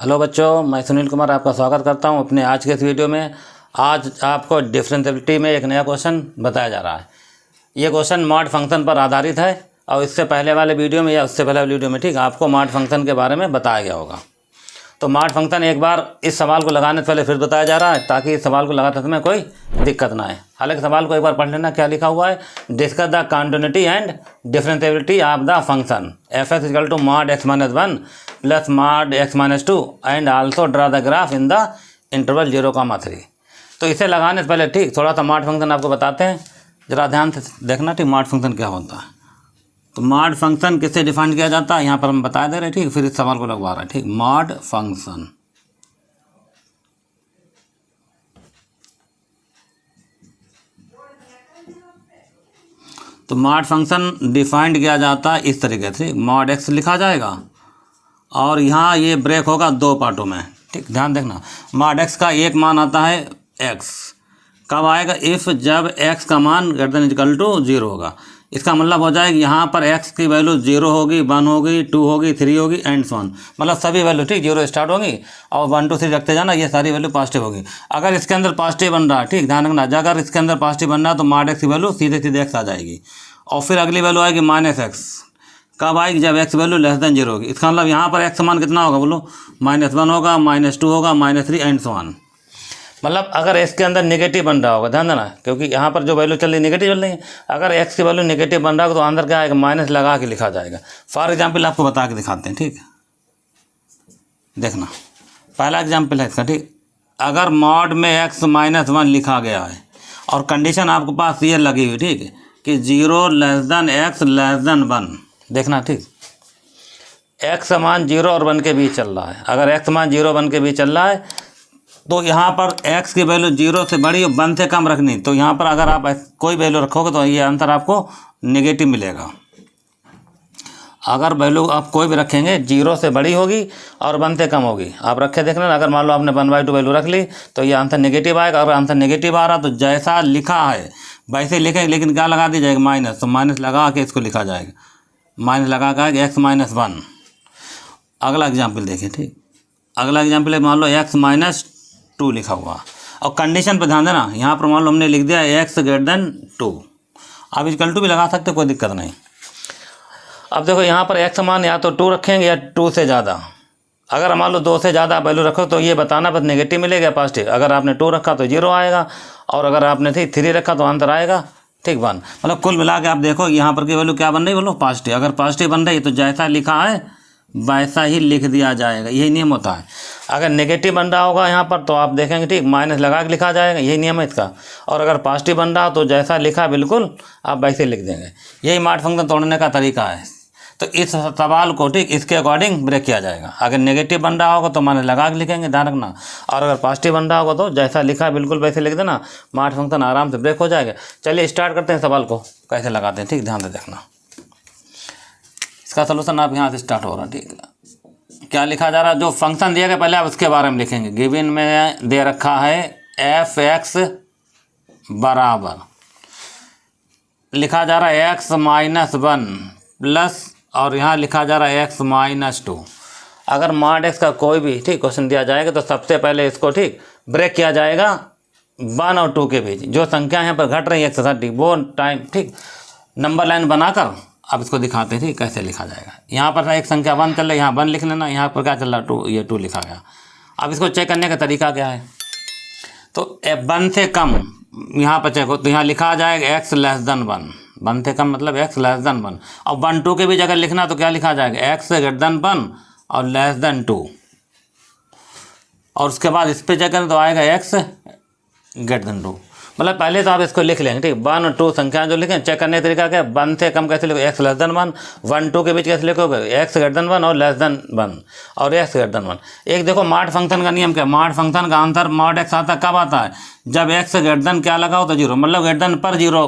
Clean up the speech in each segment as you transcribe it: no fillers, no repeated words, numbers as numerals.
Hello बच्चों, मैं सुनील कुमार आपका स्वागत करता हूं अपने आज के इस वीडियो में। आज आपको डिफरेंशिएबिलिटी में एक नया क्वेश्चन बताया जा रहा है। ये क्वेश्चन मॉड फंक्शन पर आधारित है और इससे पहले वाले वीडियो में या उससे पहले वाले वीडियो में ठीक आपको मॉड फंक्शन के बारे में बताया गया होगा। तो मॉड फंक्शन एक बार इस सवाल को लगाने से पहले फिर बताया जा रहा है ताकि इस सवाल को लगाते समय कोई दिक्कत ना आए। हालांकि सवाल को एक बार पढ़ लेना, क्या लिखा हुआ है, discuss the continuity and differentiability of the function f(x) = mod x - 1 plus mod x - 2 and also draw the graph in the interval 0,3। तो इसे लगाने से पहले ठीक थोड़ा सा मॉड फंक्शन आपको बताते हैं, ज़रा ध्यान से देखना ठीक मॉड फंक्शन क्या होता है। तो मॉड फंक्शन किससे डिफाइन किया जाता है यहाँ पर हम बता दे रहे हैं ठीक, फिर इस सवाल को लगवा रहे हैं ठीक। मॉड फंक्शन तो मॉड फंक्शन डिफाइंड किया जाता है इस तरीके से, मॉड x लिखा जाएगा और यहाँ ये ब्रेक होगा दो पार्टों में ठीक। ध्यान देखना, मॉड x का एक मान आता है x, कब आएगा, इफ़ जब x का मान > 0 होगा। इसका मतलब हो जाएगा यहाँ पर x की वैल्यू 0 होगी, 1 होगी, 2 होगी, 3 होगी एंड सो ऑन, मतलब सभी वैल्यू ठीक 0 स्टार्ट होगी और 1 2 3 रखते जाना, ये सारी वैल्यू पॉजिटिव होगी। अगर इसके अंदर पॉजिटिव बन रहा है ठीक, ध्यान रखना, अगर इसके अंदर पॉजिटिव बन रहा है तो मॉड x की वैल्यू सीधे सीधे x आ जाएगी और फिर अगली वैल्यू आएगी -x, कब आएगी, जब x वैल्यू <0 होगी। इसका मतलब यहाँ पर x मान कितना होगा बोलो, -1 होगा, -2 होगा, -3 एंड सो ऑन। मतलब अगर x के अंदर नेगेटिव बन रहा होगा, ध्यान देना, क्योंकि यहाँ पर जो वैल्यू चल रही है नेगेटिव चल रही है। अगर x की वैल्यू नेगेटिव बन रहा होगा तो अंदर क्या आएगा, माइनस लगा के लिखा जाएगा। फॉर एग्जाम्पल आपको बता के दिखाते हैं ठीक, देखना पहला एग्जाम्पल है इसका ठीक। अगर मॉड में x - 1 लिखा गया है और कंडीशन आपके पास ये लगी हुई ठीक है कि 0 x <1, देखना ठीक, x मान 0 और 1 के बीच चल रहा है। अगर x मान 0 1 के बीच चल रहा है तो यहाँ पर x की वैल्यू 0 से बड़ी और 1 से कम रखनी। तो यहाँ पर अगर आप कोई वैल्यू रखोगे तो ये आंसर आपको नेगेटिव मिलेगा। अगर वैल्यू आप कोई भी रखेंगे 0 से बड़ी होगी और 1 से कम होगी, आप रखे देखना। अगर मान लो आपने 1/2 वैल्यू रख ली तो ये आंसर नेगेटिव आएगा। अगर आंसर नेगेटिव आ रहा तो जैसा लिखा है वैसे लिखेंगे, लेकिन क्या लगा दी जाएगी, माइनस। तो माइनस लगा के इसको लिखा जाएगा, माइनस लगा कर x - 1। अगला एग्जाम्पल देखिए ठीक, अगला एग्जाम्पल है मान लो x - 2 लिखा हुआ और कंडीशन पर ध्यान देना, यहाँ पर मान लो हमने लिख दिया x < 2। आप = भी लगा सकते, कोई दिक्कत नहीं। अब देखो यहाँ पर x मान या तो 2 रखेंगे या 2 से ज़्यादा। अगर मान लो 2 से ज़्यादा वैल्यू रखो तो ये बताना बस नेगेटिव मिलेगा पॉजिटिव। अगर आपने 2 रखा तो 0 आएगा और अगर आपने 3 रखा तो आंसर आएगा ठीक 1। मतलब कुल मिला के आप देखो यहाँ पर की वैल्यू क्या बन रही है बोलो, पॉजिटिव। अगर पॉजिटिव बन रही है तो जैसा लिखा है वैसा ही लिख दिया जाएगा, यही नियम होता है। अगर नेगेटिव बन रहा होगा यहाँ पर तो आप देखेंगे ठीक, माइनस लगा के लिखा जाएगा, यही नियम है इसका। और अगर पॉजिटिव बन रहा हो तो जैसा लिखा बिल्कुल आप वैसे लिख देंगे। यही मॉड फंक्शन तोड़ने का तरीका है। तो इस सवाल को ठीक इसके अकॉर्डिंग ब्रेक किया जाएगा। अगर नेगेटिव बन रहा होगा तो माइनस लगा के लिखेंगे, ध्यान रखना। और अगर पॉजिटिव बन रहा होगा तो जैसा लिखा है बिल्कुल वैसे लिख देना, मॉड फंक्शन आराम से ब्रेक हो जाएगा। चलिए स्टार्ट करते हैं, सवाल को कैसे लगाते हैं ठीक, ध्यान से देखना। इसका सोल्यूशन आप यहाँ से स्टार्ट हो रहा है ठीक। क्या लिखा जा रहा है, जो फंक्शन दिया गया पहले आप उसके बारे में लिखेंगे। गिवन में दे रखा है f(x) बराबर लिखा जा रहा है x - 1 प्लस और यहाँ लिखा जा रहा है x - 2। अगर मॉड x का कोई भी ठीक क्वेश्चन दिया जाएगा तो सबसे पहले इसको ठीक ब्रेक किया जाएगा 1 और 2 के बीच। जो संख्या यहाँ पर घट रही है x वो टाइम ठीक नंबर लाइन बनाकर अब इसको दिखाते हैं ठीक कैसे लिखा जाएगा। यहाँ पर एक संख्या 1 चल रही है, यहाँ 1 लिख लेना, यहाँ पर क्या चल रहा है 2, ये 2 लिखा गया। अब इसको चेक करने का तरीका क्या है, तो 1 से कम यहाँ पर चेक हो तो यहाँ लिखा जाएगा x < 1। 1 से कम मतलब x < 1 और 1 2 के बीच अगर लिखना तो क्या लिखा जाएगा x < 1 और <2। और उसके बाद इस पर चेक करें तो आएगा x < 2। मतलब पहले तो आप इसको लिख लेंगे ठीक, 1 और 2 संख्या जो लिखें। चेक करने का तरीका क्या है, 1 से कम कैसे लिखो x < 1, 1 2 के बीच कैसे लिखोगे x < 1 और < 1 और x < 1। एक देखो मॉड फंक्शन का नियम क्या, मॉड फंक्शन का आंसर मॉड x आता कब आता है, जब x < क्या लगाओ तो 0, मतलब < पर 0,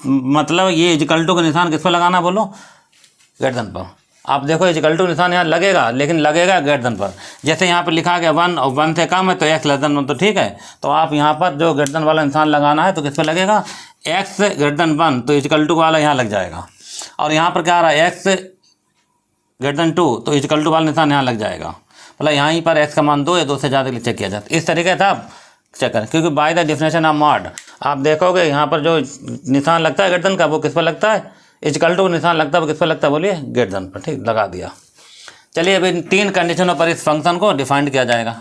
मतलब ये = का निशान किस पर लगाना बोलो, < पर। आप देखो = निशान यहाँ लगेगा, लेकिन लगेगा < पर। जैसे यहाँ पर लिखा गया 1 और 1 से कम है तो x < 1 तो ठीक है। तो आप यहाँ पर जो < वाला निशान लगाना है तो किस पर लगेगा, x < 1 तो = वाला यहाँ लग जाएगा। और यहाँ पर क्या आ रहा है x < 2 तो = वाला निशान यहाँ लग जाएगा। मतलब यहाँ पर एक्स का मान 2 या 2 से ज़्यादा के लिए चेक किया जाता है। इस तरीके से आप चेक करें, क्योंकि by the definition of mod आप देखोगे यहाँ पर जो निशान लगता है गर्दन का वो किस पर लगता है, इक्वल टू निशान लगता है वो किस पर लगता है, बोलिए गर्दन पर। ठीक, लगा दिया। चलिए अब इन 3 कंडीशनों पर इस फंक्शन को डिफाइंड किया जाएगा।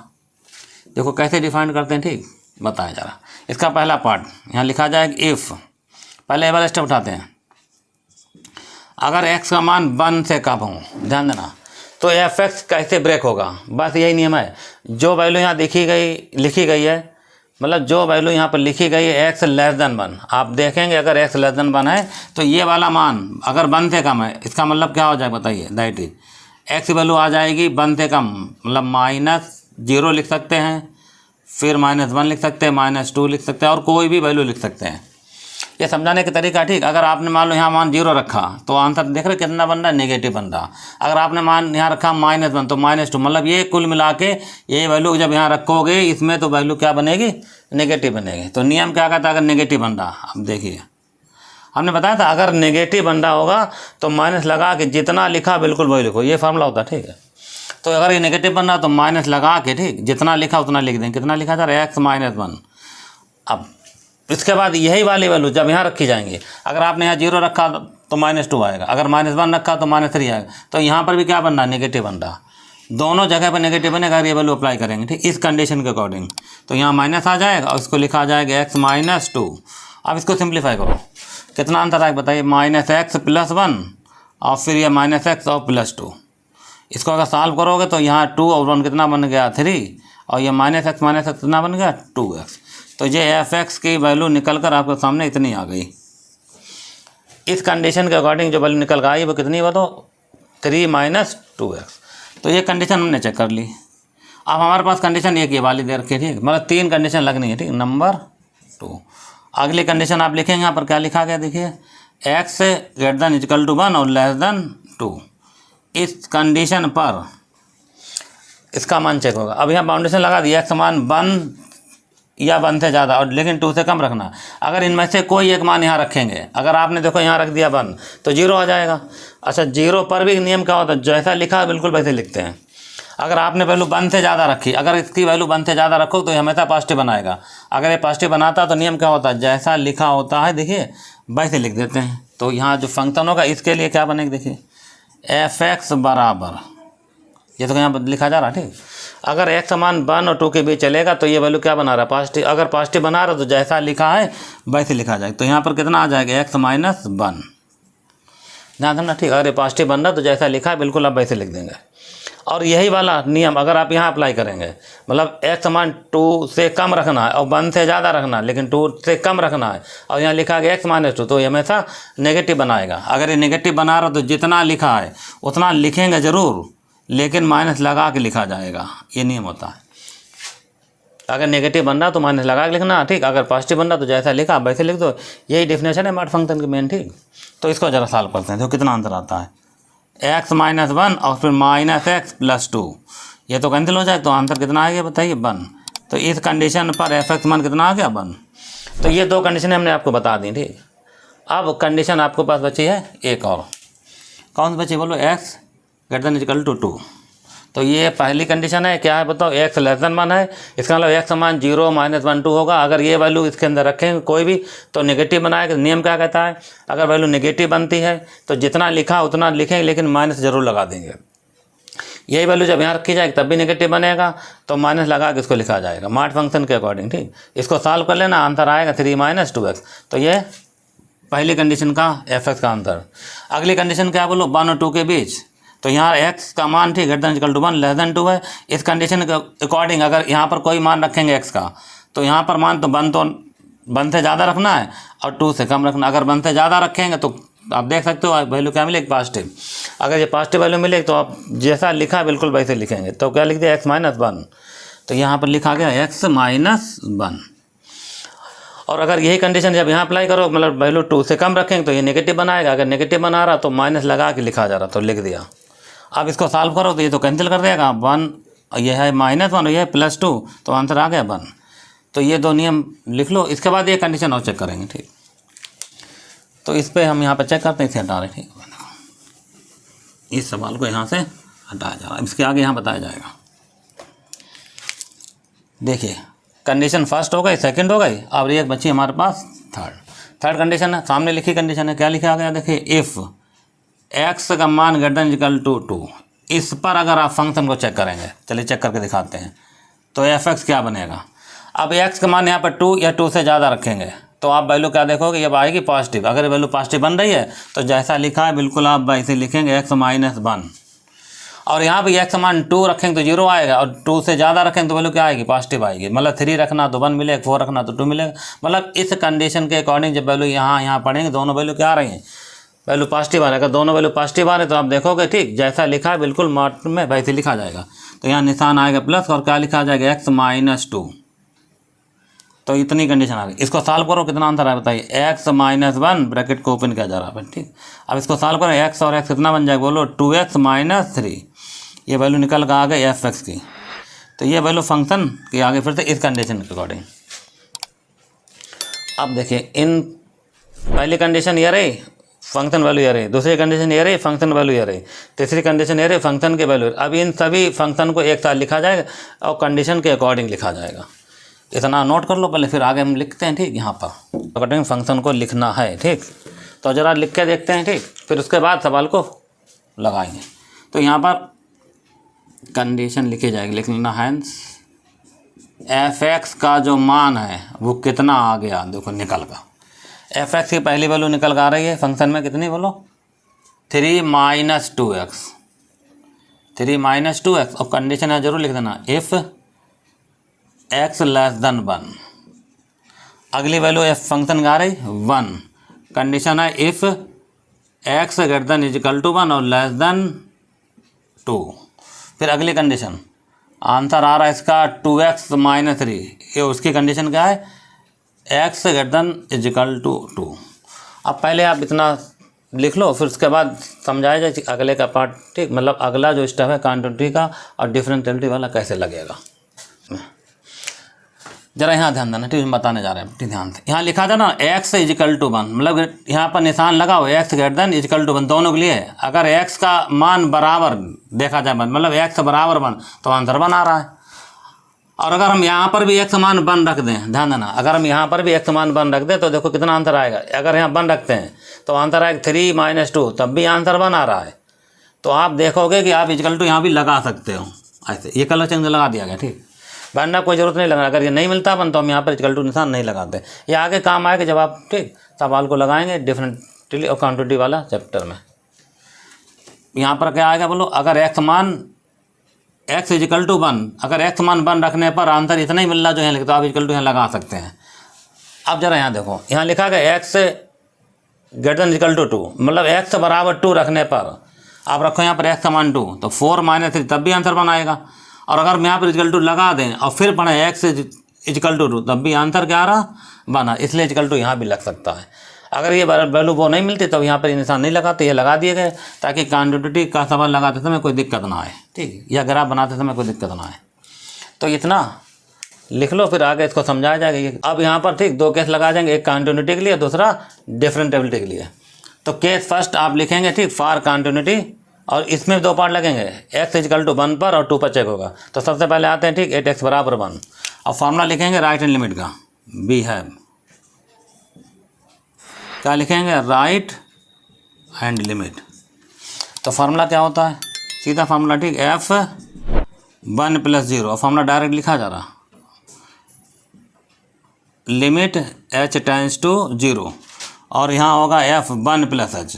देखो कैसे डिफाइंड करते हैं, ठीक बताया जा रहा। इसका पहला पार्ट यहाँ लिखा जाएगा इफ़, पहले ये वाला स्टेप उठाते हैं। अगर x का मान 1 से कम हो, ध्यान देना, तो f(x) कैसे ब्रेक होगा, बस यही नियम है। जो वैल्यू यहाँ लिखी गई है, मतलब जो वैल्यू यहाँ पर लिखी गई है x लेस देन 1, आप देखेंगे अगर x लेस देन 1 है तो ये वाला मान अगर 1 से कम है, इसका मतलब क्या हो जाएगा बताइए, दैट इज x वैल्यू आ जाएगी 1 से कम, मतलब -0 लिख सकते हैं, फिर -1 लिख सकते हैं, -2 लिख सकते हैं, और कोई भी वैल्यू लिख सकते हैं। ये समझाने का तरीका, ठीक। अगर आपने मान लो यहाँ मान 0 रखा तो आंसर देख रहे कितना बन रहा है, नेगेटिव बन रहा। अगर आपने मान यहाँ रखा -1 तो -2, मतलब ये कुल मिला के ये वैल्यू जब यहाँ रखोगे इसमें तो वैल्यू क्या बनेगी, नेगेटिव बनेगी। तो नियम क्या कहता है, अगर नेगेटिव बन रहा, अब देखिए हमने बताया था अगर नेगेटिव बन रहा होगा तो माइनस लगा के जितना लिखा बिल्कुल वही लिखो, ये फार्मूला होता है, ठीक है। तो अगर ये नेगेटिव बन रहा तो माइनस लगा के, ठीक, जितना लिखा उतना लिख दें। कितना लिखा था, x -1। अब इसके बाद यही वाली वैल्यू जब यहाँ रखी जाएंगी, अगर आपने यहाँ 0 रखा तो -2 आएगा, अगर -1 रखा तो -3 आएगा। तो यहाँ पर भी क्या बन रहा, नेगेटिव बन रहा, दोनों जगह पर नेगेटिव बनेगा। अगर ये वैल्यू अप्लाई करेंगे, ठीक, इस कंडीशन के अकॉर्डिंग, तो यहाँ माइनस आ जाएगा और इसको लिखा जाएगा x -2। अब इसको सिंप्लीफाई करो, कितना आंसर आएगा बताइए, -x + 1 और फिर ये -x और +2। इसको अगर सॉल्व करोगे तो यहाँ 2 और 1 कितना बन गया, 3, और ये -x कितना बन गया, 2x। तो ये f(x) की वैल्यू निकल कर आपके सामने इतनी आ गई। इस कंडीशन के अकॉर्डिंग जो वैल्यू निकल कर आई वो कितनी बताओ, 3 - 2x। तो ये कंडीशन हमने चेक कर ली। अब हमारे पास कंडीशन एक ये वाली दे रखी है, ठीक, मतलब 3 कंडीशन लगनी है, ठीक। नंबर 2 अगली कंडीशन आप लिखेंगे, यहाँ पर क्या लिखा गया देखिए, x > 1 और <2। इस कंडीशन पर इसका मान चेक होगा। अब यहाँ बाउंडेशन लगा दिया, x मान 1 या 1 से ज़्यादा और लेकिन 2 से कम रखना। अगर इनमें से कोई एक मान यहाँ रखेंगे, अगर आपने देखो यहाँ रख दिया 1 तो 0 आ जाएगा। अच्छा, 0 पर भी नियम क्या होता है, जैसा लिखा बिल्कुल वैसे लिखते हैं। अगर आपने वैल्यू 1 से ज़्यादा रखी, अगर इसकी वैल्यू 1 से ज़्यादा रखो तो ये हमेशा पॉजिटिव बनाएगा। अगर ये पॉजिटिव बनाता तो नियम क्या होता है, जैसा लिखा होता है देखिए वैसे लिख देते हैं। तो यहाँ जो फंक्शन होगा इसके लिए क्या बनेगा देखिए, f(x) बराबर, ये तो यहाँ लिखा जा रहा है, ठीक। अगर x मान 1 और 2 के बीच चलेगा तो ये वैल्यू क्या बना रहा है, पॉजिटिव। अगर पॉजिटिव बना रहा तो जैसा लिखा है वैसे लिखा जाएगा। तो यहाँ पर कितना आ जाएगा, x - 1, ध्यान देना, ठीक। अगर ये पॉजिटिव बन रहा तो जैसा लिखा है बिल्कुल आप वैसे लिख देंगे। और यही वाला नियम अगर आप यहाँ अप्लाई करेंगे, मतलब x मान 2 से कम रखना है और 1 से ज़्यादा रखना है, लेकिन 2 से कम रखना है, और यहाँ लिखा गया x - 2, तो ये हमेशा नेगेटिव बनाएगा। अगर ये नेगेटिव बना रहा तो जितना लिखा है उतना लिखेंगे ज़रूर, लेकिन माइनस लगा के लिखा जाएगा, ये नियम होता है। अगर नेगेटिव बन रहा तो माइनस लगा के लिखना, ठीक। अगर पॉजिटिव बन रहा तो जैसा लिखा वैसे लिख दो। यही डेफिनेशन है मॉड फंक्शन की मेन, ठीक। तो इसको ज़रा सॉल्व करते हैं, तो कितना आंसर आता है, x - 1 और फिर -x + 2, ये तो कैंसिल हो जाए, तो आंसर कितना आ गया बताइए, 1। तो इस कंडीशन पर f(x) मान कितना आ गया, 1। तो ये 2 कंडीशन हमने आपको बता दी, ठीक। अब कंडीशन आपके पास बची है एक और, कौन सी बची बोलो, x > 2। तो ये पहली कंडीशन है, क्या है बताओ, x < 1 है, इसका मतलब x मान 0 - 1 2 होगा। अगर ये वैल्यू इसके अंदर रखेंगे कोई भी तो नेगेटिव बनाएगा। नियम क्या कहता है, अगर वैल्यू नेगेटिव बनती है तो जितना लिखा उतना लिखेंगे, लेकिन माइनस जरूर लगा देंगे। यही वैल्यू जब यहाँ रखी जाएगी तब भी नेगेटिव बनेगा, तो माइनस लगा के इसको लिखा जाएगा मॉड फंक्शन के अकॉर्डिंग, ठीक। इसको सॉल्व कर लेना, आंसर आएगा 3 - 2x। तो ये पहली कंडीशन का f(x) का आंसर। अगली कंडीशन क्या बोलो, 1 और 2 के बीच, तो यहाँ x का मान, ठीक, > 1 < 2 है। इस कंडीशन के अकॉर्डिंग अगर यहाँ पर कोई मान रखेंगे x का, तो यहाँ पर मान तो 1 से ज़्यादा रखना है और 2 से कम रखना। अगर 1 से ज़्यादा रखेंगे तो आप देख सकते हो वैल्यू क्या मिलेगी, पॉजिटिव। अगर ये पॉजिटिव वैल्यू मिलेगी तो आप जैसा लिखा बिल्कुल वैसे लिखेंगे। तो क्या लिख दिया, x - 1, तो यहाँ पर लिखा गया x - 1। और अगर यही कंडीशन जब यहाँ अप्लाई करो, मतलब वैल्यू 2 से कम रखेंगे तो ये नेगेटिव बनाएगा। अगर नेगेटिव बना रहा तो माइनस लगा के लिखा जा रहा, तो लिख दिया। अब इसको सॉल्व करो तो ये तो कैंसिल कर देगा, 1, ये है -1 और ये है +2, तो आंसर आ गया 1। तो ये 2 नियम लिख लो। इसके बाद ये कंडीशन और चेक करेंगे, ठीक। तो इस पर हम यहाँ पर चेक करते हैं, इसे हटा रहे, ठीक। इस सवाल को यहाँ से हटाया जा रहा है, इसके आगे यहाँ बताया जाएगा। देखिए कंडीशन फर्स्ट हो गई, सेकंड हो गई, अब एक बची हमारे पास थर्ड कंडीशन है, सामने लिखी कंडीशन है। क्या लिखा गया देखिए, इफ़ एक्स का मान ग्रेटर देन इक्वल टू 2, इस पर अगर आप फंक्शन को चेक करेंगे, चलिए चेक करके दिखाते हैं, तो एफ एक्स क्या बनेगा। अब एक्स का मान यहाँ पर 2 या 2 से ज़्यादा रखेंगे तो आप वैल्यू क्या देखोगे, अब आएगी पॉजिटिव। अगर वैल्यू पॉजिटिव बन रही है तो जैसा लिखा है बिल्कुल आप वैसे लिखेंगे एक्स माइनस 1, और यहाँ पे एक्स मान 2 रखेंगे तो 0 आएगा, और 2 से ज़्यादा रखेंगे तो वैल्यू क्या आएगी, पॉजिटिव आएगी। मतलब 3 रखना तो 1 मिलेगा, 4 रखना तो 2 मिलेगा। मतलब इस कंडीशन के अकॉर्डिंग जब वैल्यू यहाँ पढ़ेंगे दोनों वैल्यू क्या आ रही हैं, वैल्यू पॉजिटिव आ रहा है। अगर दोनों वैल्यू पॉजिटिव आ रहे तो आप देखोगे ठीक जैसा लिखा है बिल्कुल मार्क में वैसे लिखा जाएगा। तो यहाँ निशान आएगा प्लस और क्या लिखा जाएगा, एक्स माइनस 2। तो इतनी कंडीशन आ गई। इसको सॉल्व करो, कितना आंसर आया बताइए, एक्स माइनस 1 ब्रैकेट को ओपन किया जा रहा है ठीक। अब इसको सॉल्व करो, एक्स और एक्स कितना बन जाएगा बोलो, 2x माइनस 3, ये वैल्यू निकल कर आ गई एफ एक्स की। तो ये वैल्यू फंक्शन की आगे फिर से इस कंडीशन के अकॉर्डिंग। अब देखिए इन पहली कंडीशन ये रही, फंक्शन वैल्यू ये रही, दूसरी कंडीशन ये रही, फंक्शन वैल्यू ये रही, तीसरी कंडीशन ये रही, फंक्शन की वैल्यू। अब इन सभी फंक्शन को एक साथ लिखा जाएगा और कंडीशन के अकॉर्डिंग लिखा जाएगा। इतना नोट कर लो पहले, फिर आगे हम लिखते हैं ठीक। यहाँ पर अकॉर्डिंग फंक्शन को लिखना है ठीक, तो ज़रा लिख के देखते हैं ठीक, फिर उसके बाद सवाल को लगाएंगे। तो यहाँ पर कंडीशन लिखी जाएगी, लिख लेना हैंस एफ एक्स का जो मान है वो कितना आ गया, देखो निकल का एफ एक्स की पहली वैल्यू निकल कर आ रही है फंक्शन में कितनी बोलो, 3 माइनस 2x, 3 माइनस 2x, और कंडीशन है जरूर लिख देना इफ़ x लेस देन 1। अगली वैल्यू एफ फंक्शन का आ रही 1, कंडीशन है if x greater than equal to 1 और लेस देन 2। फिर अगली कंडीशन आंसर आ रहा है इसका 2x माइनस 3, ये उसकी कंडीशन क्या है, x greater than equal to 2। अब पहले आप इतना लिख लो, फिर उसके बाद समझाया जाए अगले का पार्ट ठीक, मतलब अगला जो स्टेप है कॉन्टिन्यूटी का और डिफरेंशियलिटी वाला कैसे लगेगा। जरा यहाँ ध्यान देना ठीक, बताने जा रहे हैं ठीक, ध्यान से। यहाँ लिखा था ना x इक्वल टू 1, मतलब यहाँ पर निशान लगा हो x greater than equal to 1 दोनों के लिए। अगर x का मान बराबर देखा जाए मतलब x बराबर 1 तो आंसर 1 आ रहा है। और अगर हम यहाँ पर भी x मान 1 रख दें, ध्यान देना, अगर हम यहाँ पर भी x मान 1 रख दें तो देखो कितना आंसर आएगा। अगर यहाँ 1 रखते हैं तो आंसर आएगा 3 माइनस 2, तब भी आंसर 1 आ रहा है। तो आप देखोगे कि आप इक्वल टू यहाँ भी लगा सकते हो ऐसे, ये कलर चेंज लगा दिया गया ठीक, बनना कोई ज़रूरत नहीं लगा। अगर ये नहीं मिलता अपन तो हम यहाँ पर इक्वल टू निशान नहीं लगाते, ये आगे काम आएगा जब आप ठीक सवाल को लगाएंगे डिफरेंटली और क्वांटिटी वाला चैप्टर में। यहाँ पर क्या आएगा बोलो, अगर x मान x इक्वल टू 1, अगर x मान 1 रखने पर आंसर इतना ही मिल रहा जो यहाँ लिखा, तो आप इक्वल टू यहाँ लगा सकते हैं। अब जरा यहाँ देखो, यहाँ लिखा गया x greater than equal to 2, मतलब x बराबर 2 रखने पर आप रखो यहाँ पर x का मान 2, तो 4 माइनस 3 तब भी आंसर 1 आएगा। और अगर हम यहाँ पर इक्वल टू लगा दें और फिर पढ़ें x इक्वल टू 2, तब भी आंसर क्या आ रहा, 1, इसलिए इक्वल टू यहाँ भी लग सकता है। अगर ये वैल्यू वो नहीं मिलती तो यहाँ पर निशान नहीं लगाते, ये लगा दिए गए ताकि क्वांटिटी का सवाल लगाते समय कोई दिक्कत ना आए ठीक, या ग्राफ बनाते समय कोई दिक्कत ना आए। तो इतना लिख लो, फिर आगे इसको समझाया जाएगा। अब यहाँ पर ठीक 2 केस लगा जाएंगे, एक कॉन्टिन्यूटी के लिए, दूसरा डिफरेंटिबिलिटी के लिए। तो केस फर्स्ट आप लिखेंगे ठीक फॉर कॉन्टिन्यूटी, और इसमें 2 पार्ट लगेंगे, x इक्वल टू 1 पर और 2 पर चेक होगा। तो सबसे पहले आते हैं ठीक 8x बराबर 1, और फार्मूला लिखेंगे राइट हैंड लिमिट का, वी हैव, क्या लिखेंगे, राइट हैंड लिमिट। तो फार्मूला क्या होता है, सीधा फार्मूला ठीक, f1 प्लस 0, और फार्मूला डायरेक्ट लिखा जा रहा, लिमिट h टेंड्स टू 0, और यहाँ होगा f1 plus h,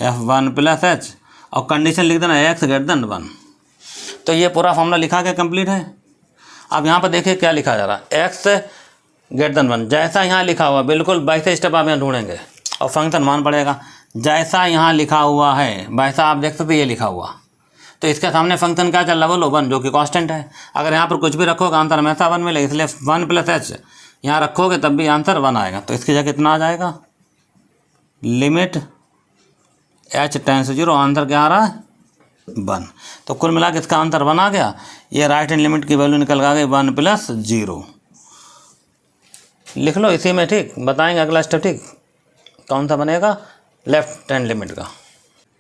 f1 plus h, और कंडीशन लिख देना x ग्रेटर देन 1। तो ये पूरा फार्मूला लिखा के कंप्लीट है। अब यहाँ पर देखिए क्या लिखा जा रहा है, x ग्रेटर देन 1, जैसा यहाँ लिखा हुआ बिल्कुल वैसे स्टेप आप यहाँ ढूंढेंगे और फंक्शन मान पड़ेगा। जैसा यहाँ लिखा हुआ है वैसा आप देख सकते ये लिखा हुआ, तो इसके सामने फंक्शन क्या चल रहा है बोलो, 1, जो कि कांस्टेंट है। अगर यहाँ पर कुछ भी रखोगे आंसर हमेशा 1 मिलेगा, इसलिए 1 प्लस h यहाँ रखोगे तब भी आंसर 1 आएगा। तो इसकी जगह कितना आ जाएगा, limit h tends to 0, answer क्या आ रहा है 1। तो कुल मिला के इसका आंसर 1 आ गया। ये राइट हैंड लिमिट की वैल्यू निकल आ गई 1 प्लस 0। लिख लो इसी में ठीक, बताएंगे अगला स्टेप ठीक कौन सा बनेगा, लेफ्ट हैंड लिमिट का,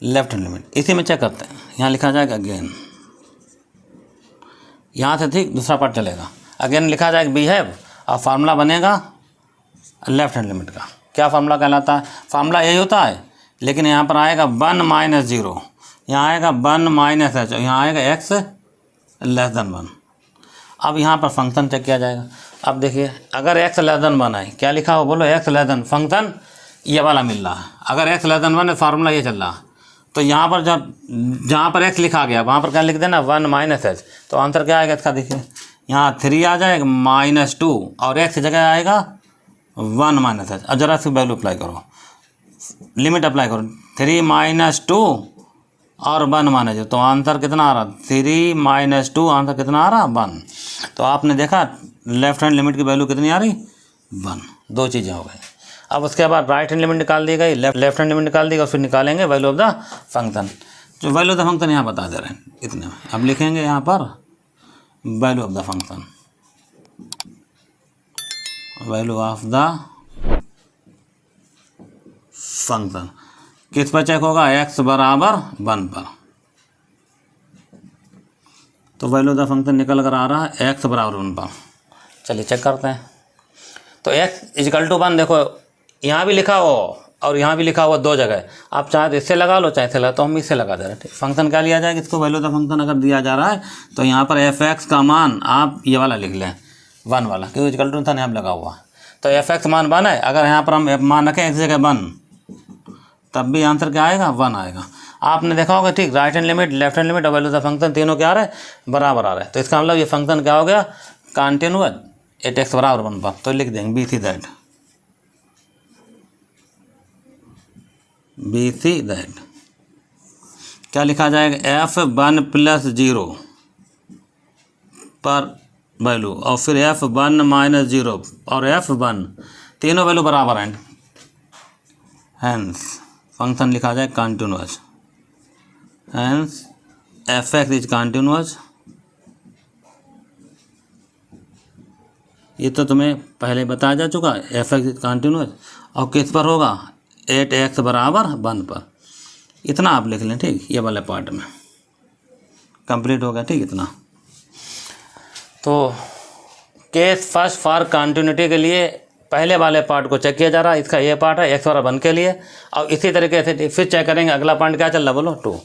लेफ्ट हैंड लिमिट इसी में चेक करते हैं। यहाँ लिखा जाएगा अगेन यहाँ से ठीक दूसरा पार्ट चलेगा। अगेन लिखा जाएगा बिहेव और फार्मूला बनेगा लेफ्ट हैंड लिमिट का। क्या फार्मूला कहलाता है? फार्मूला यही होता है, लेकिन यहाँ पर आएगा 1 माइनस 0, यहाँ आएगा 1 माइनस h, यहाँ आएगा x लेस देन 1। अब यहाँ पर फंक्शन चेक किया जाएगा। अब देखिए अगर x लेस देन 1 है, क्या लिखा हो बोलो, x लेस देन, फंक्शन ये वाला मिल रहा है। अगर x लेस देन 1 है, फार्मूला ये चल रहा है, तो यहाँ पर जब जहाँ पर x लिखा गया वहाँ पर क्या लिख देना 1 माइनस h। तो आंसर क्या आएगा इसका? देखिए यहाँ 3 आ जाएगा -2 और x की जगह आएगा 1 माइनस h। अब जरा इसकी वैल्यू अप्लाई करो, लिमिट अप्लाई करो, 3 - 2 और 1 माइनस 0, तो आंसर कितना आ रहा? 3 - 2, आंसर कितना आ रहा? 1। तो आपने देखा लेफ्ट हैंड लिमिट की वैल्यू कितनी आ रही? 1। दो चीज़ें हो गई। अब उसके बाद राइट हैंड लिमिट निकाल दी गई, लेफ्ट हैंड लिमिट निकाल दी गई, और फिर निकालेंगे वैल्यू ऑफ द फंक्शन। जो वैल्यू ऑफ द फंक्शन यहाँ बता दे रहे हैं इतने में। अब लिखेंगे यहाँ पर value of the function, value of the function किस पर चेक होगा? x बराबर 1 पर। तो वैल्यू ऑफ द फंक्शन निकल कर आ रहा है x बराबर 1 पर। चलिए चेक करते हैं। तो x इक्वल टू 1, देखो यहाँ भी लिखा हो और यहाँ भी लिखा हुआ दो जगह। आप चाहे तो इससे लगा लो, चाहे इससे लगा, तो हम इससे लगा दे रहे हैं। फंक्शन क्या लिया जाएगा? इसको वैल्यू ऑफ द फंक्शन अगर दिया जा रहा है तो यहाँ पर f(x) का मान आप ये वाला लिख लें, 1 वाला, क्योंकि इक्वल टू था यहाँ लगा हुआ। तो f(x) मान 1 है। अगर यहाँ पर हम मान रखें इस जगह 1, तब भी आंसर क्या आएगा? 1 आएगा। आपने देखा होगा ठीक, right hand limit, left hand limit और वैल्यू ऑफ द फंक्शन तीनों क्या आ रहे हैं? बराबर आ रहे हैं। तो इसका मतलब ये फंक्शन क्या हो गया? कंटिन्यूअस एट x बराबर 1 पर। तो लिख देंगे BC दैट क्या लिखा जाएगा? f(1 + 0) पर वैल्यू, और फिर f(1 - 0) और f(1), तीनों वैल्यू बराबर हैं, हैंस फंक्शन लिखा जाए continuous, hence f(x) is continuous. ये तो तुम्हें पहले बताया जा चुका है, f(x) इज कंटिन्यूअस। और किस पर होगा? 8x बराबर 1 पर। इतना आप लिख लें, ठीक, ये वाले पार्ट में कंप्लीट हो गया, ठीक, इतना। तो केस फर्स्ट फॉर कंटिन्यूटी के लिए पहले वाले पार्ट को चेक किया जा रहा है, इसका ये पार्ट है x बराबर 1 के लिए। और इसी तरीके से फिर चेक करेंगे अगला पार्ट क्या चल रहा है, बोलो 2।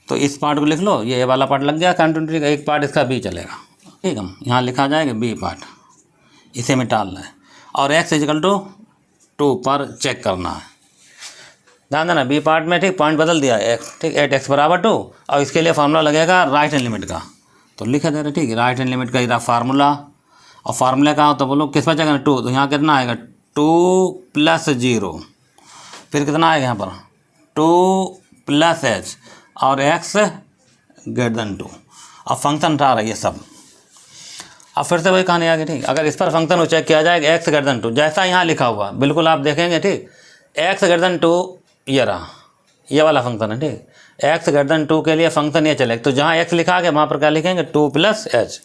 तो इस पार्ट को लिख लो, ये वाला पार्ट लग गया कंटिन्यूटी का। एक पार्ट इसका b चलेगा, ठीक है, यहाँ लिखा जाएगा b पार्ट, इसे मिटालना है। और x इक्वल टू 2 पर चेक करना है। ध्यान देना बी पार्ट में, ठीक, पॉइंट बदल दिया x, ठीक, 8x बराबर 2, और इसके लिए फार्मूला लगेगा राइट हैंड लिमिट का। तो लिख दे रहे, ठीक, राइट हैंड लिमिट का इधर फार्मूला, और फार्मूला का हो तो बोलो किस पर चेक 2, तो यहाँ कितना आएगा 2 + 0, फिर कितना आएगा यहाँ पर 2 + h और x > 2, और फंक्शन उठा रहा है ये सब। अब फिर से वही कहानी आ गई, ठीक। अगर इस पर फंक्शन को चेक किया जाएगा x > 2, जैसा यहाँ लिखा हुआ बिल्कुल आप देखेंगे, ठीक, x > 2 ये रहा, ये वाला फंक्शन है, ठीक। x > 2 के लिए फंक्शन ये चलेगा, तो जहाँ x लिखा गया वहाँ पर क्या लिखेंगे 2 + h।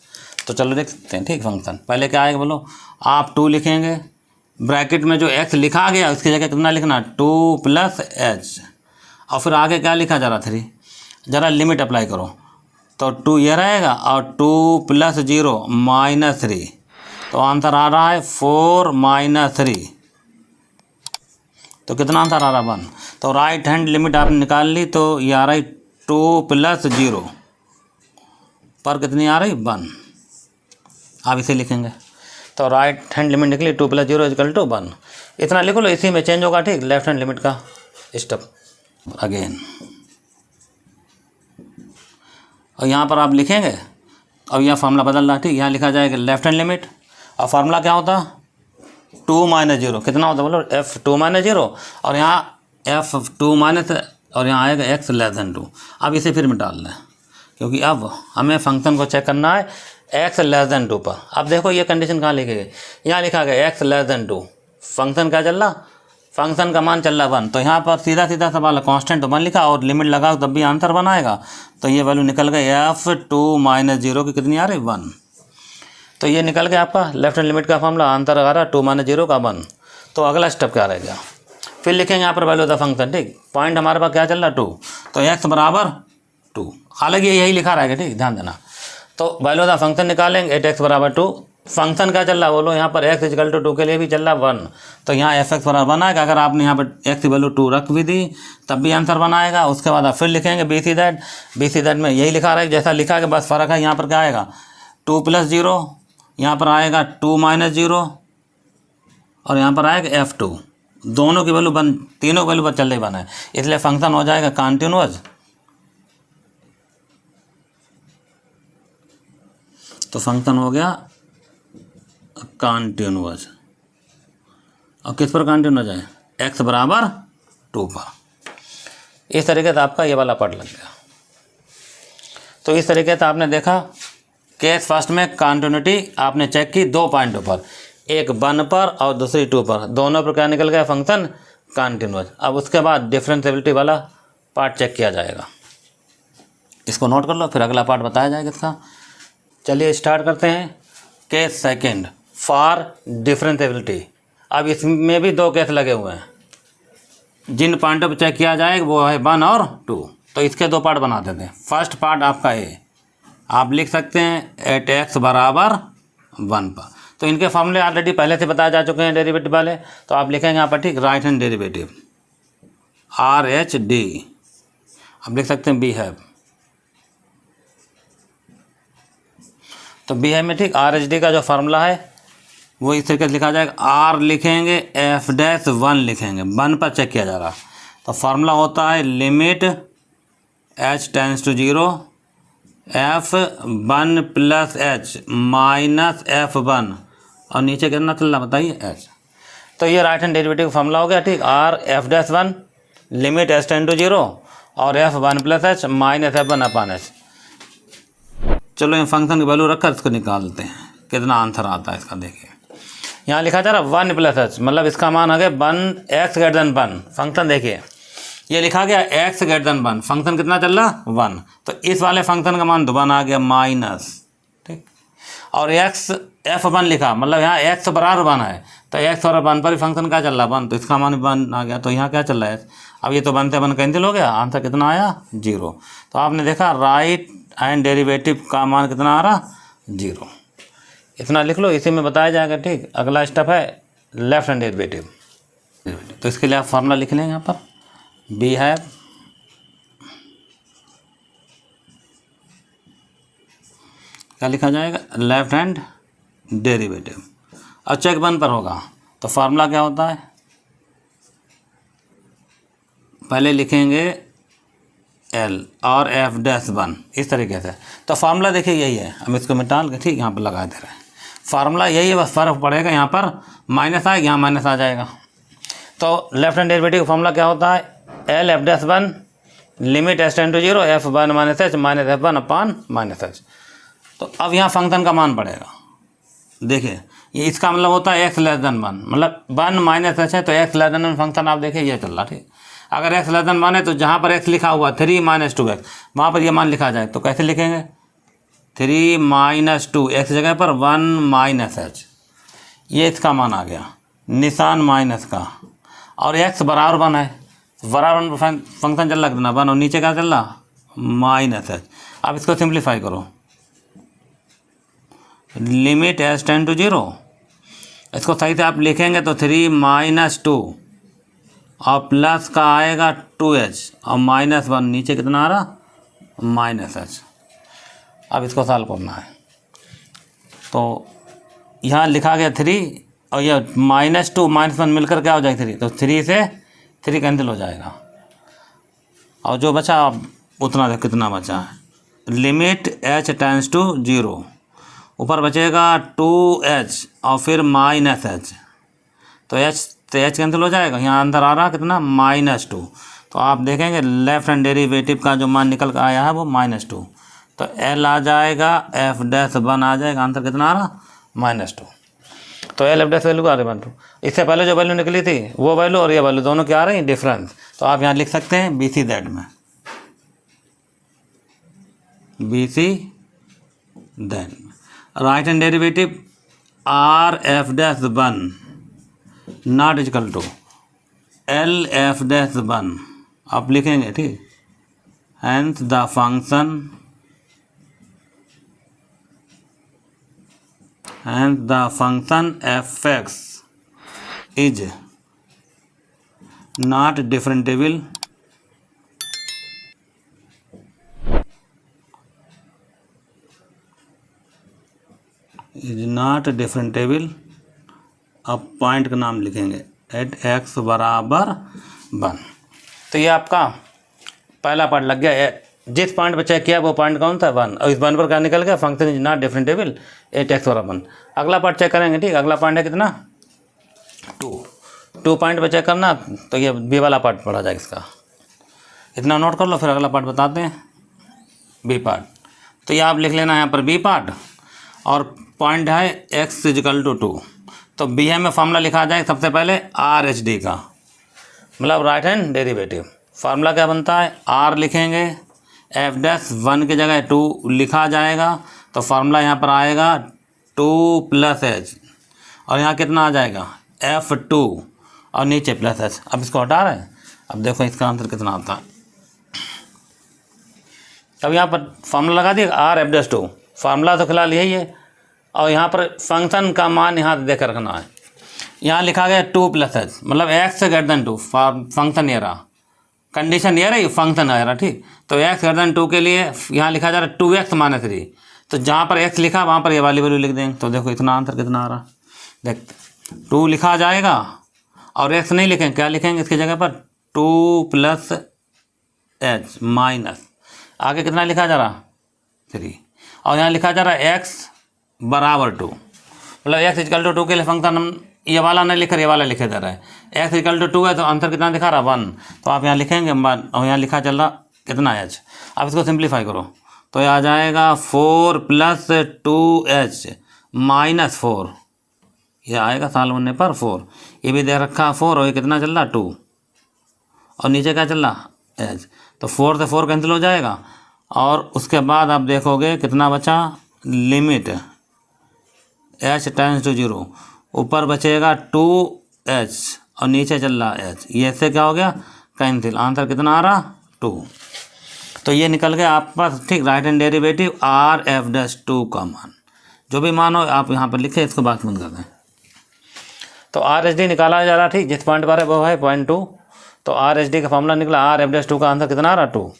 तो चलो देखते हैं, ठीक। फंक्शन पहले क्या आएगा बोलो, आप 2 लिखेंगे, ब्रैकेट में जो x लिखा गया उसकी जगह कितना लिखना 2 + h, और फिर आगे क्या लिखा जा रहा 3। ज़रा लिमिट अप्लाई करो, तो 2 ये रहेगा और 2 + 0 -3, तो आंसर आ रहा है 4 - 3। तो कितना आंसर आ रहा है 1। तो राइट हैंड लिमिट आपने निकाल ली, तो ये आ रही 2 + 0 पर कितनी आ रही 1। आप इसे लिखेंगे, तो राइट हैंड लिमिट निकली 2 + 0 = 1। इतना लिखो लो, इसी में चेंज होगा, ठीक, लेफ्ट हैंड लिमिट का स्टेप अगेन। और यहाँ पर आप लिखेंगे, और यहाँ फार्मूला बदल रहा है, ठीक। यहाँ लिखा जाएगा लेफ्ट हैंड लिमिट, और फार्मूला क्या होता 2 - 0, कितना होता बोलो f2 - 0, और यहाँ f2 और यहाँ आएगा x < 2। अब इसे फिर मिटा लें, क्योंकि अब हमें फंक्शन को चेक करना है x < 2 पर। अब देखो ये कंडीशन कहाँ लिखी गई, यहाँ लिखा गया x < 2, फंक्शन क्या चल रहा, फंक्शन का मान चल रहा 1, तो यहाँ पर सीधा सीधा सवाल कांस्टेंट तो 1 लिखा और लिमिट लगाओ तब भी आंसर 1 आएगा। तो ये वैल्यू निकल गई f2 - 0 की कितनी आ रही 1। तो ये निकल गया आपका लेफ्ट हैंड लिमिट का फार्मूला, आंसर आ रहा 2 - 0 का 1। तो अगला स्टेप क्या रहेगा, फिर लिखेंगे यहाँ पर वैल्यू ऑफ द फंक्शन, ठीक। पॉइंट हमारे पास क्या चल रहा 2, तो x बराबर 2, हालांकि यही लिखा रहेगा, ठीक, ध्यान देना। तो वैल्यू ऑफ द फंक्शन निकालेंगे, 8x बराबर 2। फंक्शन क्या चल रहा है बोलो, यहाँ पर x इक्वल टू 2 के लिए भी चल रहा है 1, तो यहाँ fx बराबर 1 आएगा। अगर आपने यहाँ पर x की वैल्यू 2 रख भी दी तब भी आंसर 1 आएगा। उसके बाद आप फिर लिखेंगे बी सी दैट में यही लिखा रहा है जैसा लिखा है, बस फ़र्क है यहाँ पर क्या आएगा 2 + 0, यहाँ पर आएगा 2 - 0 और यहाँ पर आएगा f2। दोनों की वैल्यू बन, तीनों वैल्यू पर चल रही बना है, इसलिए फंक्शन हो जाएगा कॉन्टिन्यूअस। तो फंक्शन हो गया कॉन्टिन्यूअस। और किस पर कॉन्टिन्यूअस है, x बराबर 2 पर। इस तरीके से आपका ये वाला पार्ट लग गया। तो इस तरीके से आपने देखा केस फर्स्ट में कॉन्टिन्यूटी आपने चेक की 2 पॉइंटों पर, एक 1 पर और दूसरी 2 पर, दोनों पर क्या निकल गया फंक्शन कॉन्टिन्यूअस। अब उसके बाद डिफरेंशिएबिलिटी वाला पार्ट चेक किया जाएगा। इसको नोट कर लो, फिर अगला पार्ट बताया जाएगा इसका। चलिए स्टार्ट करते हैं। Case second for differentiability. अब इसमें भी 2 केस लगे हुए हैं, जिन पॉइंटों पर चेक किया जाएगा वो है 1 और 2। तो इसके 2 पार्ट बना देते हैं। फर्स्ट पार्ट आपका ये आप लिख सकते हैं 8x बराबर 1 पर। तो इनके फॉर्मूले ऑलरेडी पहले से बताए जा चुके हैं डेरिवेटिव वाले, तो आप लिखेंगे यहाँ पर ठीक राइट हैंड डेरिवेटिव RH/D। आप लिख सकते हैं बिहेव। तो बिहेव में ठीक RH/D का जो फार्मूला है वो इस तरीके से लिखा जाएगा। R लिखेंगे, f'1 लिखेंगे, 1 पर चेक किया जा रहा। तो फार्मूला होता है limit h tends to 0 f1 + h minus f1 और नीचे कितना चल रहा बताइए h। तो ये राइट हैंड डेरिवेटिव फार्मूला हो गया ठीक। R f'1 limit h tend to 0 और f1 + h माइनस f1/h। चलो ये फंक्शन की वैल्यू रखकर इसको निकालते हैं कितना आंसर आता है इसका। देखिए यहाँ लिखा जा रहा 1 + h, मतलब इसका मान आ गया 1x > 1। फंक्शन देखिए ये लिखा गया x > 1, फंक्शन कितना चल रहा 1। तो इस वाले फंक्शन का मान 1 आ गया माइनस, ठीक। और f1 लिखा, मतलब यहाँ x बराबर 1 है, तो x और 1 पर भी फंक्शन क्या चल रहा 1, तो इसका मान 1 आ गया। तो यहाँ क्या चल रहा है, अब ये तो 1 से 1 कैंसिल हो गया, आंसर कितना आया 0। तो आपने देखा राइट हैंड डेरिवेटिव का मान कितना आ रहा 0। इतना लिख लो, इसी में बताया जाएगा ठीक। अगला स्टेप है लेफ्ट हैंड डेरिवेटिव। तो इसके लिए आप फार्मूला लिख लेंगे यहाँ पर बिहेव क्या लिखा जाएगा लेफ्ट हैंड डेरिवेटिव। अब चेक 1 पर होगा तो फार्मूला क्या होता है, पहले लिखेंगे L और f'1 इस तरीके से। तो फार्मूला देखिए यही है, हम इसको मिटा के ठीक यहाँ पर लगा दे रहे हैं। फार्मूला यही है, बस फ़र्क पड़ेगा, यहाँ पर माइनस आएगा, यहाँ माइनस आ जाएगा। तो लेफ्ट हैंड डेरिवेटिव का फार्मूला क्या होता है L f'1 limit h tend to 0 f1 - h minus f1/-h। तो अब यहाँ फंक्शन का मान पड़ेगा। देखिए ये इसका मतलब होता है x <1, मतलब 1 - h है तो x <1 फंक्शन आप देखिए ये चल रहा ठीक। अगर x <1 है तो जहाँ पर x लिखा हुआ 3 - 2x वहाँ पर ये मान लिखा जाए तो कैसे लिखेंगे 3 - 2 x जगह पर 1 - h। ये इसका मान आ गया, निशान माइनस का। और x बराबर 1 है, बराबर फंक्शन चल रहा कितना 1 और नीचे क्या चल रहा -h। अब इसको सिंप्लीफाई करो, लिमिट h टेंड टू 0, इसको सही से आप लिखेंगे तो 3 - 2 और प्लस का आएगा 2h और -1 नीचे कितना आ रहा -h। अब इसको सॉल्व करना है तो यहाँ लिखा गया 3 और यह -2 -1 मिलकर क्या हो जाएगा 3, तो 3 से 3 कैंसिल हो जाएगा और जो बचा उतना कितना बचा है लिमिट h टेंड्स टू 0, ऊपर बचेगा 2h और फिर -h, तो h कैंसिल हो जाएगा, यहाँ अंदर आ रहा कितना -2। तो आप देखेंगे लेफ्ट हैंड डेरिवेटिव का जो मान निकल कर आया है वो -2, तो L आ जाएगा f'1 आ जाएगा, आंसर कितना आ रहा -2। तो L f' वैल्यू आ रही 1 2। इससे पहले जो वैल्यू निकली थी वो वैल्यू और ये वैल्यू दोनों क्या आ रही डिफरेंस। तो आप यहाँ लिख सकते हैं BC दैट में right hand derivative R f'1 not equal to L f'1 आप लिखेंगे ठीक। Hence the function hence the function f(x) is not differentiable अब पॉइंट का नाम लिखेंगे एट x बराबर 1। तो ये आपका पहला पार्ट लग गया। जिस पॉइंट पर चेक किया वो पॉइंट कौन था 1, और इस पॉइंट पर क्या निकल गया, function is not differentiable at x बराबर 1। अगला पार्ट चेक करेंगे, ठीक। अगला पॉइंट है कितना 2 पॉइंट पर चेक करना, तो ये बी वाला पार्ट पढ़ा जाएगा इसका, इतना नोट कर लो। फिर अगला पार्ट बताते हैं बी पार्ट। तो ये आप लिख लेना यहाँ पर बी पार्ट, और पॉइंट है x इजिकल टू 2। तो बी है में फार्मूला लिखा जाए सबसे पहले RHD का, मतलब राइट हैंड डेरिवेटिव। फार्मूला क्या बनता है, R लिखेंगे, f'(1) की जगह 2 लिखा जाएगा, तो फार्मूला यहाँ पर आएगा 2 + h, और यहाँ कितना आ जाएगा f2, और नीचे +h। अब इसको हटा रहे हैं, अब देखो इसका आंसर कितना आता है। अब यहाँ पर फार्मूला लगा दिया R(f')2, फार्मूला तो फिलहाल यही है, और यहाँ पर फंक्शन का मान यहाँ देख रखना है। यहाँ लिखा गया 2 + h, मतलब x > 2, फंक्शन ये रहा, कंडीशन ये रही, फंक्शन आ रहा, ठीक। तो x > 2 के लिए यहाँ लिखा जा रहा है 2x - 3, तो जहाँ पर x लिखा वहाँ पर ये वाली वैल्यू लिख देंगे। तो देखो इतना आंसर कितना आ रहा, देखते 2 लिखा जाएगा, और x नहीं लिखेंगे, क्या लिखेंगे इसकी जगह पर 2 + h माइनस, आगे कितना लिखा जा रहा 3, और यहाँ लिखा जा रहा है x बराबर 2, मतलब x इक्वल टू 2 के लिए फंक्शन हम ये वाला नहीं लिख रहे, ये वाला लिखे जा रहा है। x इक्वल टू 2 है, तो आंसर कितना दिखा रहा 1, तो आप यहाँ लिखेंगे 1, और यहाँ लिखा चल रहा कितना h। अब इसको सिंप्लीफाई करो, तो ये आ जाएगा 4 + 2h - 4, ये आएगा साल बनने पर 4, ये भी दे रखा 4, और ये कितना चल रहा 2, और नीचे क्या चल रहा h। तो 4 से 4 कैंसिल हो जाएगा, और उसके बाद आप देखोगे कितना बचा, लिमिट h टेंड्स टू 0, ऊपर बचेगा 2h, और नीचे चल रहा h, ये से क्या हो गया कैंसिल, आंसर कितना आ रहा 2। तो ये निकल गया आप पास, ठीक, राइट हैंड डेरिवेटिव RF'2 का मान, जो भी मान हो आप यहाँ पर लिखे, इसको बात बंद कर दें। तो RHD निकाला जा रहा, ठीक, जिस पॉइंट पर है वो है पॉइंट 2, तो RHD का फॉर्मूला निकला, RF'2 का आंसर कितना आ रहा 2।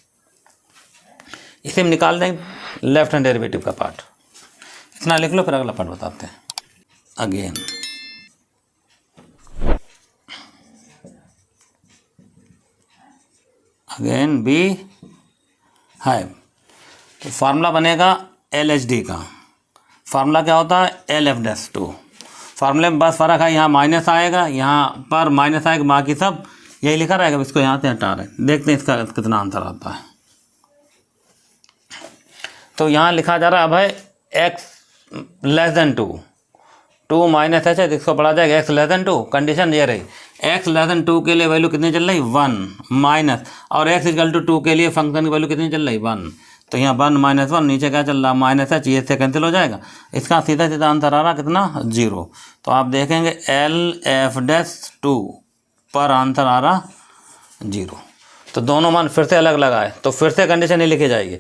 इसे हम निकाल देंगे लेफ्ट हैंड डेरिवेटिव का पार्ट, इतना लिख लो, फिर अगला पार्ट बताते हैं। अगेन बी है, तो फार्मूला बनेगा LHD का। फार्मूला क्या होता है LF'2। फार्मूले में बस फ़र्क है, यहाँ माइनस आएगा, यहाँ पर माइनस आएगा, बाकी सब यही लिखा रहेगा। इसको यहाँ से हटा रहे, देखते हैं इसका कितना आंसर आता है। तो यहाँ लिखा जा रहा है भाई x <2 2 - h है, इसको पढ़ा जाएगा x < 2। कंडीशन ये रही, x < 2 के लिए वैल्यू कितनी चल रही 1 माइनस, और x = 2 के लिए फंक्शन की वैल्यू कितनी चल रही 1, तो यहाँ 1 - 1, नीचे क्या चल रहा -h, ये से कैंसिल हो जाएगा। इसका सीधा सीधा आंसर आ रहा कितना 0। तो आप देखेंगे LF'2 पर आंसर आ रहा 0। तो दोनों मान फिर से अलग लगाए, तो फिर से कंडीशन ही लिखी जाएगी,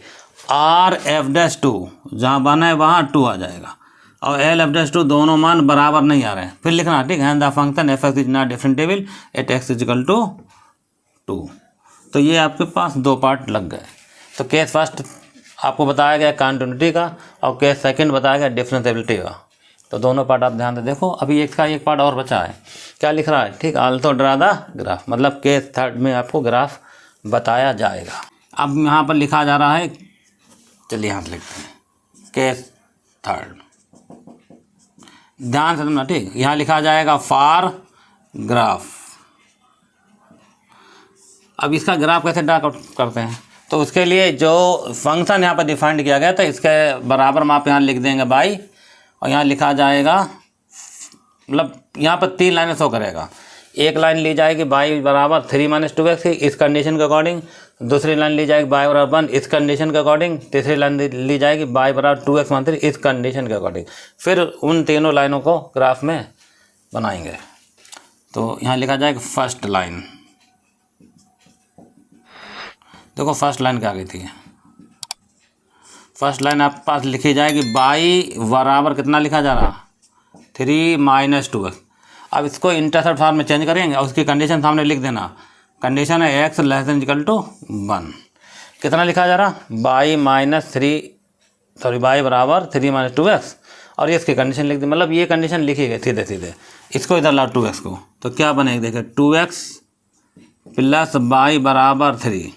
RF'2 जहाँ 1 है वहाँ 2 आ जाएगा, और LF'2 दोनों मान बराबर नहीं आ रहे हैं, फिर लिखना, ठीक है, the function f(x) is not differentiable at x equal to 2। तो ये आपके पास 2 पार्ट लग गए। तो केस फर्स्ट आपको बताया गया कॉन्टिन्यूटी का, और केस सेकंड बताया गया डिफरेंशिएबिलिटी का। तो दोनों पार्ट आप ध्यान से देखो। अभी एक पार्ट और बचा है, क्या लिख रहा है, ठीक, आल्सो ड्रा द ग्राफ, मतलब केस थर्ड में आपको ग्राफ बताया जाएगा। अब यहाँ पर लिखा जा रहा है, चलिए यहाँ से लिखते हैं केस थर्ड, ध्यान से सुनना, ठीक। यहाँ लिखा जाएगा फॉर ग्राफ। अब इसका ग्राफ कैसे ड्रा करते हैं, तो उसके लिए जो फंक्शन यहाँ पर डिफाइंड किया गया था, इसके बराबर में आप यहाँ लिख देंगे बाई, और यहाँ लिखा जाएगा, मतलब यहाँ पर 3 लाइनें शो करेगा। एक लाइन ली जाएगी बाई बराबर 3 - 2x इस कंडीशन के अकॉर्डिंग, दूसरी लाइन ली जाएगी बाई बराबर 1 इस कंडीशन के अकॉर्डिंग, तीसरी लाइन ली जाएगी बाई बराबर 2x - 3 इस कंडीशन के अकॉर्डिंग। फिर उन तीनों लाइनों को ग्राफ में बनाएंगे। तो यहाँ लिखा जाएगा फर्स्ट लाइन, देखो फर्स्ट लाइन क्या गई थी, फर्स्ट लाइन आपके पास लिखी जाएगी बाई बराबर कितना लिखा जा रहा 3 माइनस 2x। अब इसको इंटरसेप्ट फॉर्म में चेंज करेंगे और उसकी कंडीशन सामने लिख देना। कंडीशन है x less than equal to 1। कितना लिखा जा रहा, y बराबर 3 माइनस 2x, और ये इसकी कंडीशन लिख दी। मतलब ये कंडीशन लिखी गई सीधे सीधे। इसको इधर लाओ 2x को, तो क्या बनेगा देखिए 2x प्लस y बराबर 3।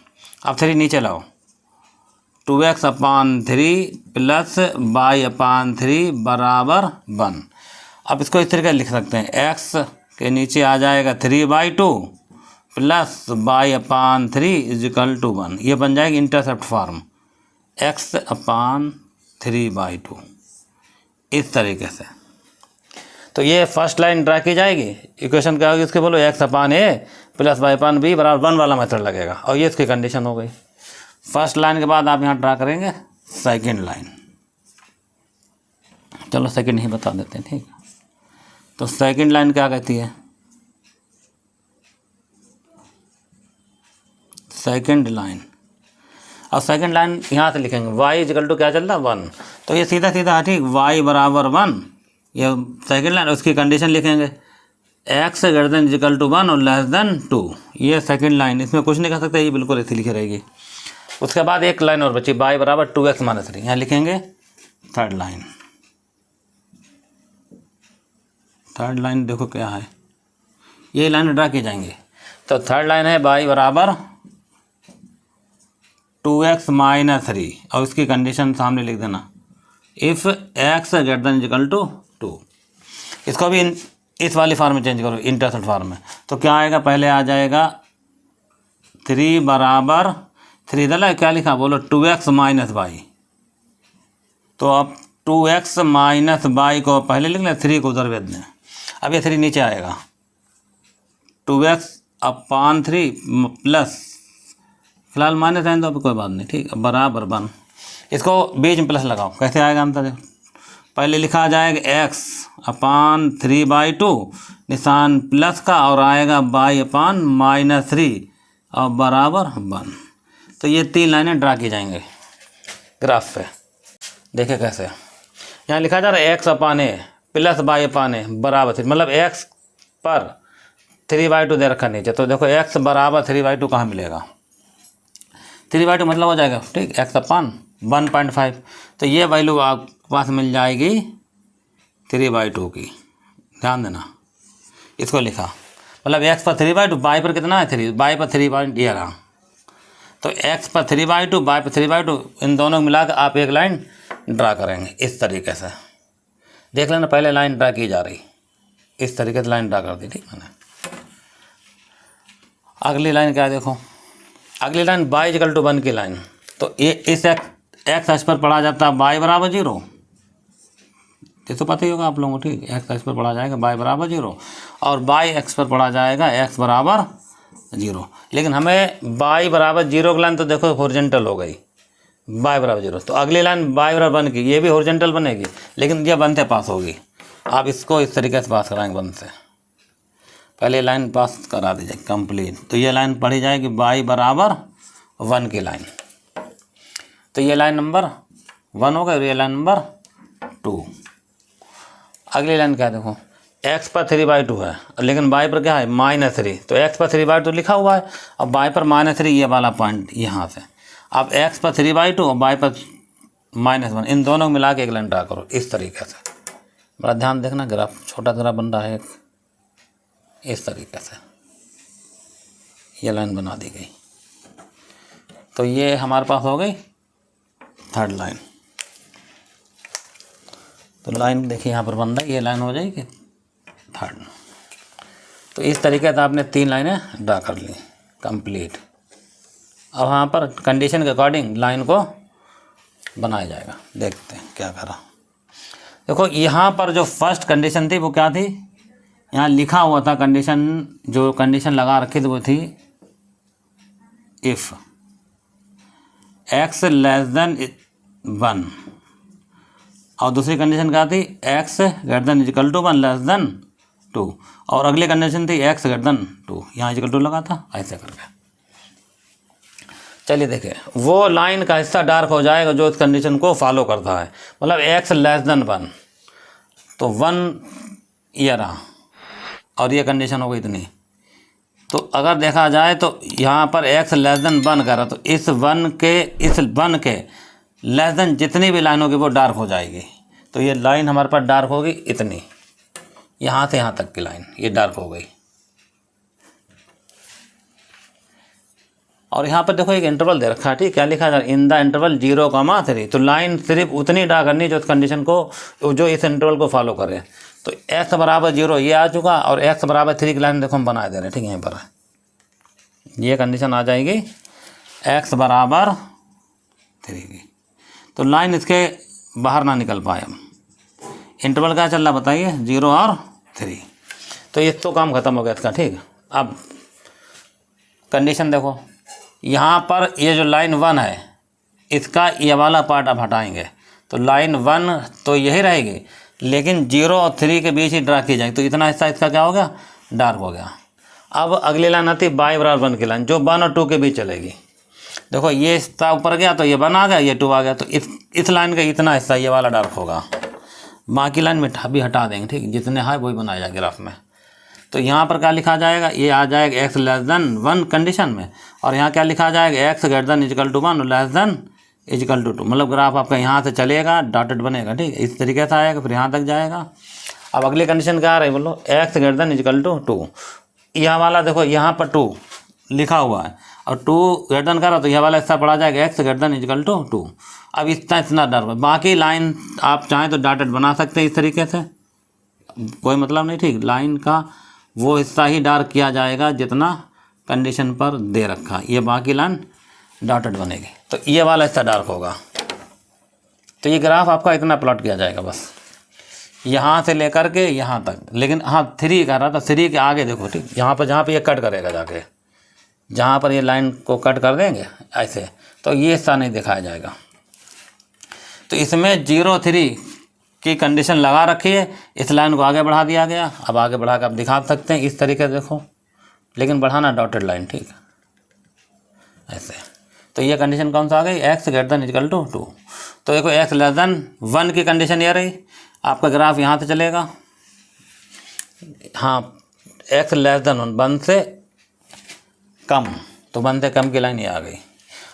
अब 3 नीचे लाओ, 2x अपान 3 प्लस y अपान 3 बराबर 1। अब इसको इस तरीके लिख सकते हैं, x के नीचे आ जाएगा 3/2 plus y upon 3 is equal to 1। ये बन जाएगी इंटरसेप्ट फॉर्म, x अपान 3/2 इस तरीके से। तो ये फर्स्ट लाइन ड्रा की जाएगी। इक्वेशन क्या होगी इसके, बोलो x upon a plus y upon b बराबर 1 वाला मेथड लगेगा, और ये इसकी कंडीशन हो गई। फर्स्ट लाइन के बाद आप यहाँ ड्रा करेंगे सेकंड लाइन। चलो सेकंड ही बता देते हैं, ठीक है। तो सेकंड लाइन क्या कहती है, सेकंड लाइन, और सेकंड लाइन यहाँ से लिखेंगे y इक्वल टू क्या चल रहा है 1। तो ये सीधा सीधा ठीक y बराबर 1, ये सेकंड लाइन। उसकी कंडीशन लिखेंगे x greater than equal to 1 और लेस देन 2। ये सेकंड लाइन, इसमें कुछ नहीं कर सकते, ये बिल्कुल ऐसी लिखी रहेगी। उसके बाद एक लाइन और बची, y बराबर 2x माइनस 3। यहाँ लिखेंगे थर्ड लाइन। थर्ड लाइन देखो क्या है, ये लाइन ड्रा की जाएंगे। तो थर्ड लाइन है y बराबर 2x माइनस 3, और इसकी कंडीशन सामने लिख देना, if x greater than equal to 2। इसको भी इस वाली फॉर्म में चेंज करो, इंटरसेप्ट फॉर्म में। तो क्या आएगा, पहले आ जाएगा 3 बराबर 3 डाला, क्या लिखा बोलो 2x माइनस y। तो अब 2x माइनस y को पहले लिख लें, 3 को उधर भेज दें। अब ये 3 नीचे आएगा, 2x अपान 3 प्लस, फिलहाल माइनस आए तो अब कोई बात नहीं, ठीक है, बराबर 1। इसको बीच में प्लस लगाओ, कैसे आएगा आंसर, पहले लिखा जाएगा x अपान 3/2 निशान प्लस का, और आएगा y अपान माइनस 3 और बराबर 1। तो ये 3 लाइनें ड्रा की जाएंगे ग्राफ पे। देखिए कैसे, यहाँ लिखा जा रहा है x upon a plus y upon a बराबर 3, मतलब x पर 3/2 दे रखा नीचे। तो देखो x बराबर 3/2 कहाँ मिलेगा, 3/2 मतलब हो जाएगा ठीक x अपान 1.5। तो ये वैल्यू आपके पास मिल जाएगी 3/2 की। ध्यान देना, इसको लिखा, मतलब x पर 3/2, y पर कितना है 3, y पर 3 ये रहा। तो x पर 3/2, y पर 3/2, इन दोनों को मिलाकर आप एक लाइन ड्रा करेंगे इस तरीके से। देख लेना, पहले लाइन ड्रा की जा रही, इस तरीके से लाइन ड्रा कर दी, ठीक है ना। अगली लाइन क्या देखो, अगली लाइन y इक्वल टू 1 की लाइन। तो ये इस x अक्ष पर पढ़ा जाता है y बराबर 0, ये तो पता ही होगा आप लोगों को, ठीक। x अक्ष पर पढ़ा जाएगा y बराबर 0, और y अक्ष पर पढ़ा जाएगा x बराबर 0। लेकिन हमें y बराबर 0 की लाइन तो देखो हॉरिजॉन्टल हो गई, y बराबर 0। तो अगली लाइन y बराबर 1 की, ये भी हॉरिजॉन्टल बनेगी, लेकिन ये 1 से पास होगी। आप इसको इस तरीके से पास कराएंगे 1 से, पहले लाइन पास करा दीजिए कंप्लीट। तो ये लाइन पढ़ी जाएगी y बराबर 1 की लाइन। तो ये लाइन नंबर 1 होगा और ये लाइन नंबर 2। अगली लाइन क्या देखो, x पर 3/2 है, लेकिन y पर क्या है -3। तो x पर 3/2 लिखा हुआ है, अब y पर -3 ये वाला पॉइंट यहाँ से। अब x पर 3/2 और y पर -1, इन दोनों को मिला के एक लाइन ड्रा करो इस तरीके से। बड़ा ध्यान देखना, ग्राफ छोटा ग्राफ बन रहा है इस तरीके से, ये लाइन बना दी गई। तो ये हमारे पास हो गई थर्ड लाइन। तो लाइन देखिए यहाँ पर बन रहा है, ये लाइन हो जाएगी थर्ड। तो इस तरीके से आपने 3 लाइनें ड्रा कर ली कंप्लीट। अब यहाँ पर कंडीशन के अकॉर्डिंग लाइन को बनाया जाएगा। देखते हैं क्या करा। देखो यहाँ पर जो फर्स्ट कंडीशन थी वो क्या थी, यहाँ लिखा हुआ था कंडीशन, जो कंडीशन लगा रखी थी वो थी इफ़ x लेस देन 1, और दूसरी कंडीशन क्या थी x greater than equal to 1 less than 2, और अगली कंडीशन थी x ग्रेटर देन 2, यहाँ इक्वल टू लगा था ऐसे करके। चलिए देखें, वो लाइन का हिस्सा डार्क हो जाएगा जो इस कंडीशन को फॉलो करता है, मतलब x लेस देन 1। तो 1 ये रहा, और ये कंडीशन हो गई इतनी। तो अगर देखा जाए तो यहाँ पर x लेस देन 1 करा तो इस 1 के लेस देन जितनी भी लाइन होगी वो डार्क हो जाएगी। तो ये लाइन हमारे पास डार्क होगी इतनी, यहाँ से यहाँ तक की लाइन ये डार्क हो गई। और यहाँ पर देखो एक इंटरवल दे रखा है, ठीक, क्या लिखा है, इन द इंटरवल 0,3। तो लाइन सिर्फ उतनी ड्रा करनी जो इस कंडीशन को, जो इस इंटरवल को फॉलो करे। तो x बराबर 0 ये आ चुका, और x बराबर 3 की लाइन देखो हम बना दे रहे हैं, ठीक, यहीं पर ये कंडीशन आ जाएगी x बराबर 3 की। तो लाइन इसके बाहर ना निकल पाए। इंटरवल क्या चल रहा बताइए, 0 और 3। तो ये तो काम खत्म हो गया इसका, ठीक। अब कंडीशन देखो, यहाँ पर ये जो लाइन 1 है इसका ये वाला पार्ट अब हटाएंगे, तो लाइन 1 तो यही रहेगी, लेकिन 0 और 3 के बीच ही ड्रा की जाएगी। तो इतना हिस्सा इसका क्या हो गया, डार्क हो गया। अब अगली लाइन आती है y बराबर 1 की लाइन, जो 1 और 2 के बीच चलेगी। देखो ये हिस्सा ऊपर गया तो ये 1 आ गया, ये 2 आ गया, तो इस लाइन का इतना हिस्सा ये वाला डार्क होगा। बाकी लाइन में भी हटा देंगे, ठीक, जितने है वही बनाया जाएगा ग्राफ में। तो यहाँ पर क्या लिखा जाएगा, ये आ जाएगा x लेस देन 1 कंडीशन में, और यहाँ क्या लिखा जाएगा, x greater than equal to 1 और लेस देन इक्वल टू 2। मतलब ग्राफ आपका यहाँ से चलेगा, डॉटेड बनेगा, ठीक, इस तरीके से आएगा, फिर यहाँ तक जाएगा। अब अगली कंडीशन क्या आ रही है बोलो, x greater than equal to 2। यह वाला देखो यहाँ पर 2 लिखा हुआ है, और 2 ग्रेटर देन करा तो यह वाला हिस्सा पड़ा जाएगा x greater than equal to 2। अब इतना डार्क, बाकी लाइन आप चाहें तो डॉटेड बना सकते हैं इस तरीके से, कोई मतलब नहीं, ठीक। लाइन का वो हिस्सा ही डार्क किया जाएगा जितना कंडीशन पर दे रखा, ये बाकी लाइन डॉटेड बनेगी। तो ये वाला हिस्सा डार्क होगा। तो ये ग्राफ आपका इतना प्लॉट किया जाएगा बस, यहाँ से लेकर के यहाँ तक। लेकिन हाँ 3 कह रहा था, 3 के आगे देखो, ठीक, यहाँ पर जहाँ पे ये कट करेगा जाके, जहाँ पर ये लाइन को कट कर देंगे ऐसे, तो ये हिस्सा नहीं दिखाया जाएगा। तो इसमें 0,3 की कंडीशन लगा रखी है, इस लाइन को आगे बढ़ा दिया गया। अब आगे बढ़ा कर आप दिखा सकते हैं इस तरीके से देखो, लेकिन बढ़ाना डॉटेड लाइन, ठीक, ऐसे। तो ये कंडीशन कौन सा आ गई, x greater than equal to 2। तो देखो x लेस देन 1 की कंडीशन ये रही, आपका ग्राफ यहाँ से चलेगा, हाँ x लेस देन 1 से कम, तो 1 से कम की लाइन ये आ गई।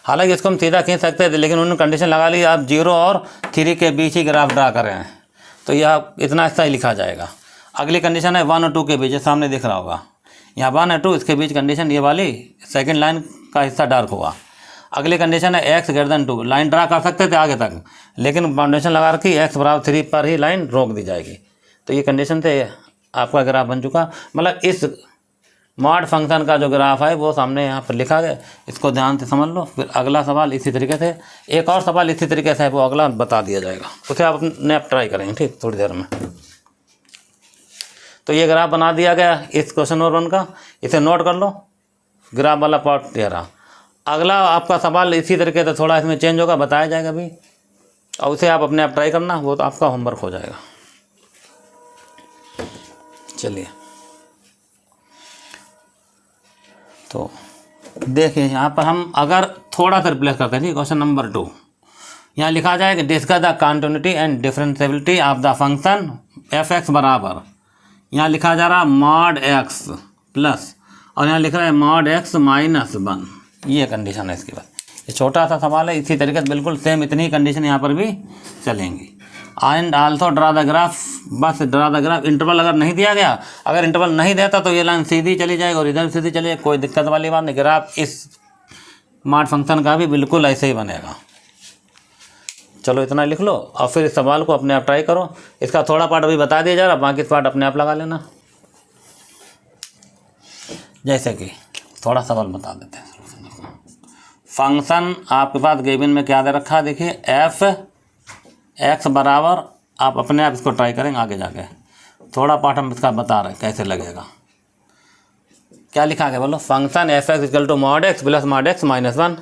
हालांकि इसको हम सीधा खींच सकते थे, लेकिन उन्होंने कंडीशन लगा ली आप 0 और 3 के बीच ही ग्राफ ड्रा कर रहे हैं, तो यह इतना हिस्सा ही लिखा जाएगा। अगली कंडीशन है 1 और 2 के बीच, सामने दिख रहा होगा यहाँ 1 और 2, इसके बीच कंडीशन ये वाली सेकंड लाइन का हिस्सा डार्क हुआ। अगली कंडीशन है x greater then 2, line draw कर सकते थे आगे तक, लेकिन बाउंडेशन लगा रखी x बराबर 3 पर ही लाइन रोक दी जाएगी। तो ये कंडीशन से आपका ग्राफ बन चुका। मतलब इस मॉड फंक्शन का जो ग्राफ है वो सामने यहाँ पर लिखा गया, इसको ध्यान से समझ लो। फिर अगला सवाल इसी तरीके से, एक और सवाल इसी तरीके से है, वो अगला बता दिया जाएगा, उसे आप ट्राई करेंगे, ठीक, थोड़ी देर में। तो ये ग्राफ बना दिया गया इस क्वेश्चन नंबर 1 का, इसे नोट कर लो, ग्राफ वाला पार्ट ये रहा। अगला आपका सवाल इसी तरीके से थोड़ा इसमें चेंज होगा, बताया जाएगा अभी, और उसे आप अपने आप ट्राई करना, वो तो आपका होमवर्क हो जाएगा। चलिए तो देखिए यहाँ पर हम अगर थोड़ा सा रिप्लेस करते हैं, ठीक, क्वेश्चन नंबर 2 यहाँ लिखा जाएगा discuss the continuity and differentiability of the function f(x) बराबर, यहाँ लिखा जा रहा मॉड x प्लस, और यहाँ लिख रहा है मॉड x माइनस 1। ये कंडीशन है इसके बाद। ये छोटा सा सवाल है, इसी तरीके से बिल्कुल सेम इतनी ही कंडीशन यहाँ पर भी चलेंगी। And also draw the graph, बस ड्रा द ग्राफ। इंटरवल अगर नहीं दिया गया, अगर इंटरवल नहीं देता तो ये लाइन सीधी चली जाएगी और इधर सीधी चली जाएगी, कोई दिक्कत वाली बात नहीं। ग्राफ इस मॉड फंक्शन का भी बिल्कुल ऐसे ही बनेगा। चलो इतना लिख लो, और फिर इस सवाल को अपने आप ट्राई करो। इसका थोड़ा पार्ट अभी बता दिया जा रहा, बाकी पार्ट अपने आप लगा लेना। जैसे कि थोड़ा सवाल बता देते हैं। फंक्शन आपके पास गिवन में क्या दे रखा है, देखिए f(x) बराबर, आप अपने आप इसको ट्राई करेंगे आगे जाके। थोड़ा पार्ट हम इसका बता रहे हैं कैसे लगेगा। क्या लिखा गया बोलो, function f(x) equal to mod x plus mod x minus 1।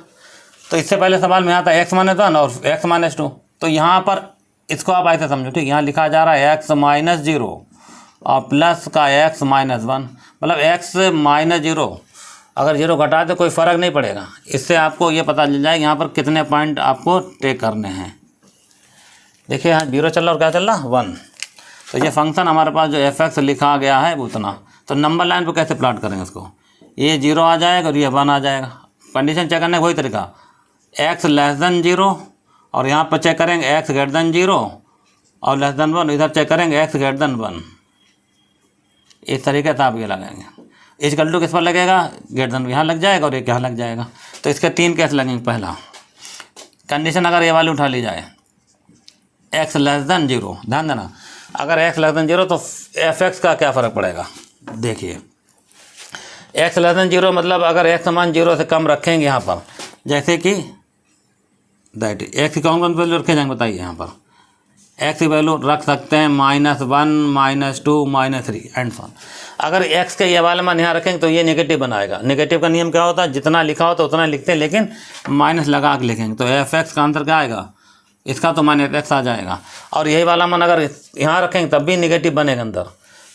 तो इससे पहले सवाल में आता है x माइनस 1 और x माइनस 2। तो यहाँ पर इसको आप ऐसे समझो, ठीक, यहाँ लिखा जा रहा है x माइनस 0 और प्लस का x माइनस 1, मतलब x माइनस 0, अगर 0 घटा दे कोई फ़र्क नहीं पड़ेगा। इससे आपको ये पता चल जाएगा यहाँ पर कितने पॉइंट आपको टेक करने हैं। देखिए यहाँ 0 चल रहा और क्या चल रहा 1। तो ये फंक्शन हमारे पास जो f(x) लिखा गया है वो उतना। तो नंबर लाइन पर कैसे प्लॉट करेंगे इसको, ये 0 आ जाएगा और ये 1 आ जाएगा। कंडीशन चेक करने का वही तरीका, x लेस देन 0 और यहाँ पर चेक करेंगे x ग्रेटर देन 0 और लेस देन 1, इधर चेक करेंगे x ग्रेटर देन 1। इस तरीके से आप ये लगाएंगे। इक्वल टू किस पर लगेगा, ग्रेटर देन यहाँ लग जाएगा और एक यहाँ लग जाएगा। तो इसके 3 केस लगेंगे। पहला कंडीशन अगर ये वाली उठा ली जाए x लेस देन 0, ध्यान देना, अगर x लेस देन 0 तो f(x) का क्या फ़र्क पड़ेगा। देखिए x लेस देन 0 मतलब अगर x मान 0 से कम रखेंगे यहाँ पर, जैसे कि दैट x की कौन कौन सी वैल्यू रखे जाएंगे बताइए। यहाँ पर x की वैल्यू रख सकते हैं -1, -2, -3 एंड सो ऑन। अगर x के ये वाला मान यहाँ रखेंगे तो ये नेगेटिव बनाएगा। नेगेटिव का नियम क्या होता है, जितना लिखा होता है उतना लिखते हैं, लेकिन माइनस लगा के लिखेंगे। तो f(x) का आंसर क्या आएगा, इसका तो -x आ जाएगा। और यही वाला मान अगर यहाँ रखेंगे तब भी नेगेटिव बनेगा अंदर,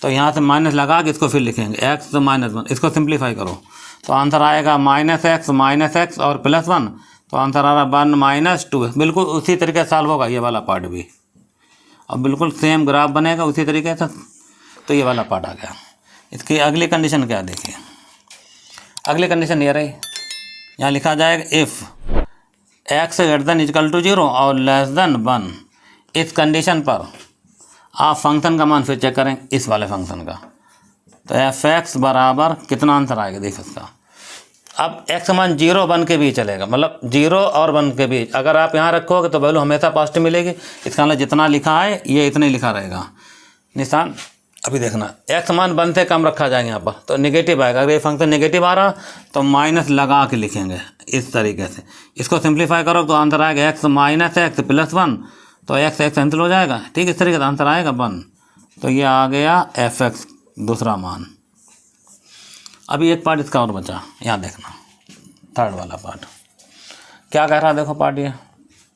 तो यहाँ से माइनस लगा के इसको फिर लिखेंगे x तो -1। इसको सिंप्लीफाई करो तो आंसर आएगा -x और +1, तो आंसर आ रहा 1 -2। बिल्कुल उसी तरीके से सॉल्व होगा ये वाला पार्ट भी, और बिल्कुल सेम ग्राफ बनेगा उसी तरीके से। तो ये वाला पार्ट आ गया। इसकी अगली कंडीशन क्या है, देखिए अगली कंडीशन ये रही, यहाँ लिखा जाएगा if x greater than equal to 0 और लेस देन 1। इस कंडीशन पर आप फंक्शन का मान फिर चेक करें, इस वाले फंक्शन का। तो f(x) बराबर कितना आंसर आएगा, देखो इसका। अब x मान 0 1 के बीच चलेगा, मतलब 0 और 1 के बीच। अगर आप यहाँ रखोगे तो वैल्यू हमेशा पॉजिटिव मिलेगी। इसका मतलब जितना लिखा है ये इतना ही लिखा रहेगा निशान। अभी देखना x मान 1 से कम रखा जाएगा यहाँ पर तो नेगेटिव आएगा। अगर ये फंक्शन नेगेटिव आ रहा तो माइनस लगा के लिखेंगे इस तरीके से। इसको सिंप्लीफाई करो तो आंसर आएगा x -x +1, तो x कैंसिल हो जाएगा। ठीक, इस तरीके से आंसर आएगा 1। तो ये आ गया f(x) दूसरा मान। अभी एक पार्ट इसका और बचा, यहाँ देखना थर्ड वाला पार्ट क्या कह रहा है। देखो पार्ट ये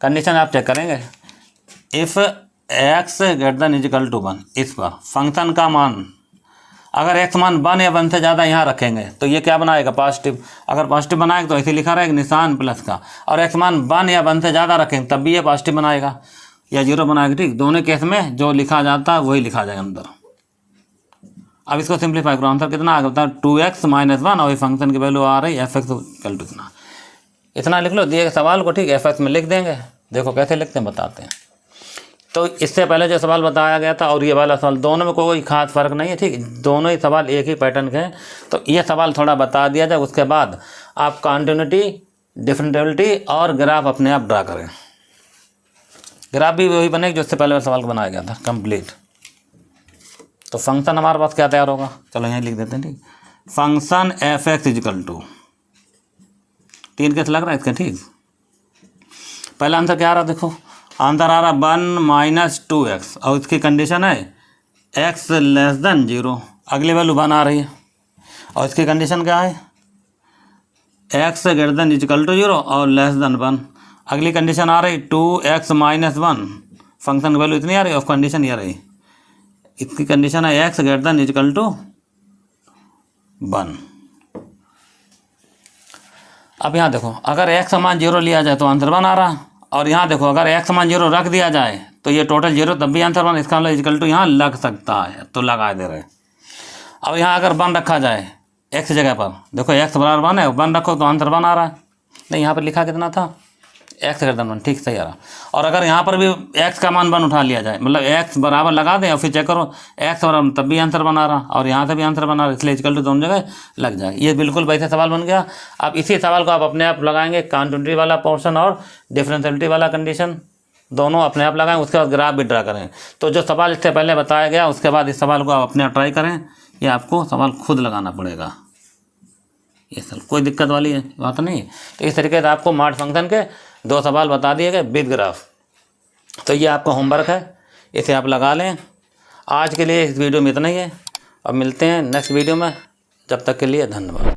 कंडीशन आप चेक करेंगे, if x greater than equal to 1, इस पर फंक्शन का मान अगर x मान 1 या 1 से ज़्यादा यहाँ रखेंगे तो ये क्या बनाएगा, पॉजिटिव। अगर पॉजिटिव बनाएगा तो ऐसे लिखा रहेगा निशान प्लस का, और x मान 1 या 1 से ज़्यादा रखेंगे तब भी ये पॉजिटिव बनाएगा या 0 बनाएगा। ठीक, दोनों केस में जो लिखा जाता है वही लिखा जाएगा अंदर। अब इसको सिंप्लीफाई करो, आंसर कितना आ गया, 2x -1 और ये फंक्शन की वैल्यू आ रही f(x) इक्वल टू इतना लिख लो। दिए सवाल को ठीक f(x) में लिख देंगे। देखो कैसे लिखते हैं बताते हैं। तो इससे पहले जो सवाल बताया गया था और ये वाला सवाल, दोनों में कोई खास फ़र्क नहीं है। ठीक, दोनों ही सवाल एक ही पैटर्न के हैं। तो ये सवाल थोड़ा बता दिया जाए, उसके बाद आप कॉन्टिन्यूटी, डिफरेंशियबिलिटी और ग्राफ अपने आप ड्रा करें। ग्राफ भी वही बनेगी जो इससे पहले सवाल को बनाया गया था, कंप्लीट। तो फंक्शन हमारे पास क्या तैयार होगा, चलो यहाँ लिख देते हैं। ठीक, फंक्शन f(x) इक्वल टू 3 कैसे लग रहा है इसका। ठीक, पहला आंसर क्या आ रहा है, देखो आंसर आ रहा 1 - 2x और इसकी कंडीशन है x लेस देन 0, अगली वैल्यू 1 आ रही है। और इसकी कंडीशन क्या है, x greater than equal to 0 और लेस देन 1। अगली कंडीशन आ रही 2x - 1, फंक्शन की वैल्यू इतनी आ रही है और कंडीशन ये रही। इसकी कंडीशन है x greater than equal to 1। अब यहाँ देखो अगर x समान 0 लिया जाए तो आंसर 1 आ रहा, और यहाँ देखो अगर x समान 0 रख दिया जाए तो ये टोटल 0 तब भी आंसर 1। इसका मतलब इक्वल टू यहाँ लग सकता है तो लगा दे रहे। अब यहाँ अगर 1 रखा जाए x जगह पर, देखो x बराबर 1 है, 1 रखो तो आंसर 1 आ रहा है। नहीं, यहाँ पर लिखा कितना था, x ग्रेटर देन 1, ठीक सही आ रहा। और अगर यहाँ पर भी x का मान 1 उठा लिया जाए, मतलब x बराबर लगा दें और फिर चेक करो x बराबर, तब भी आंसर बना रहा और यहाँ से भी आंसर बना रहा, इसलिए इक्वल टू दोनों जगह लग जाए। ये बिल्कुल वैसे सवाल बन गया। अब इसी सवाल को आप अपने आप लगाएंगे, कॉन्टिन्यूटी वाला पोर्शन और डिफरेंशियबिलिटी वाला कंडीशन दोनों अपने आप लगाएं, उसके बाद ग्राफ भी ड्रा करें। तो जो सवाल इससे पहले बताया गया उसके बाद इस सवाल को आप अपने आप ट्राई करें, ये आपको सवाल खुद लगाना पड़ेगा। ये सब कोई दिक्कत वाली बात नहीं। तो इस तरीके से आपको मॉड फंक्शन के 2 सवाल बता दिए गए विद ग्राफ। तो ये आपका होमवर्क है, इसे आप लगा लें। आज के लिए इस वीडियो में इतना ही है, अब मिलते हैं नेक्स्ट वीडियो में। जब तक के लिए धन्यवाद।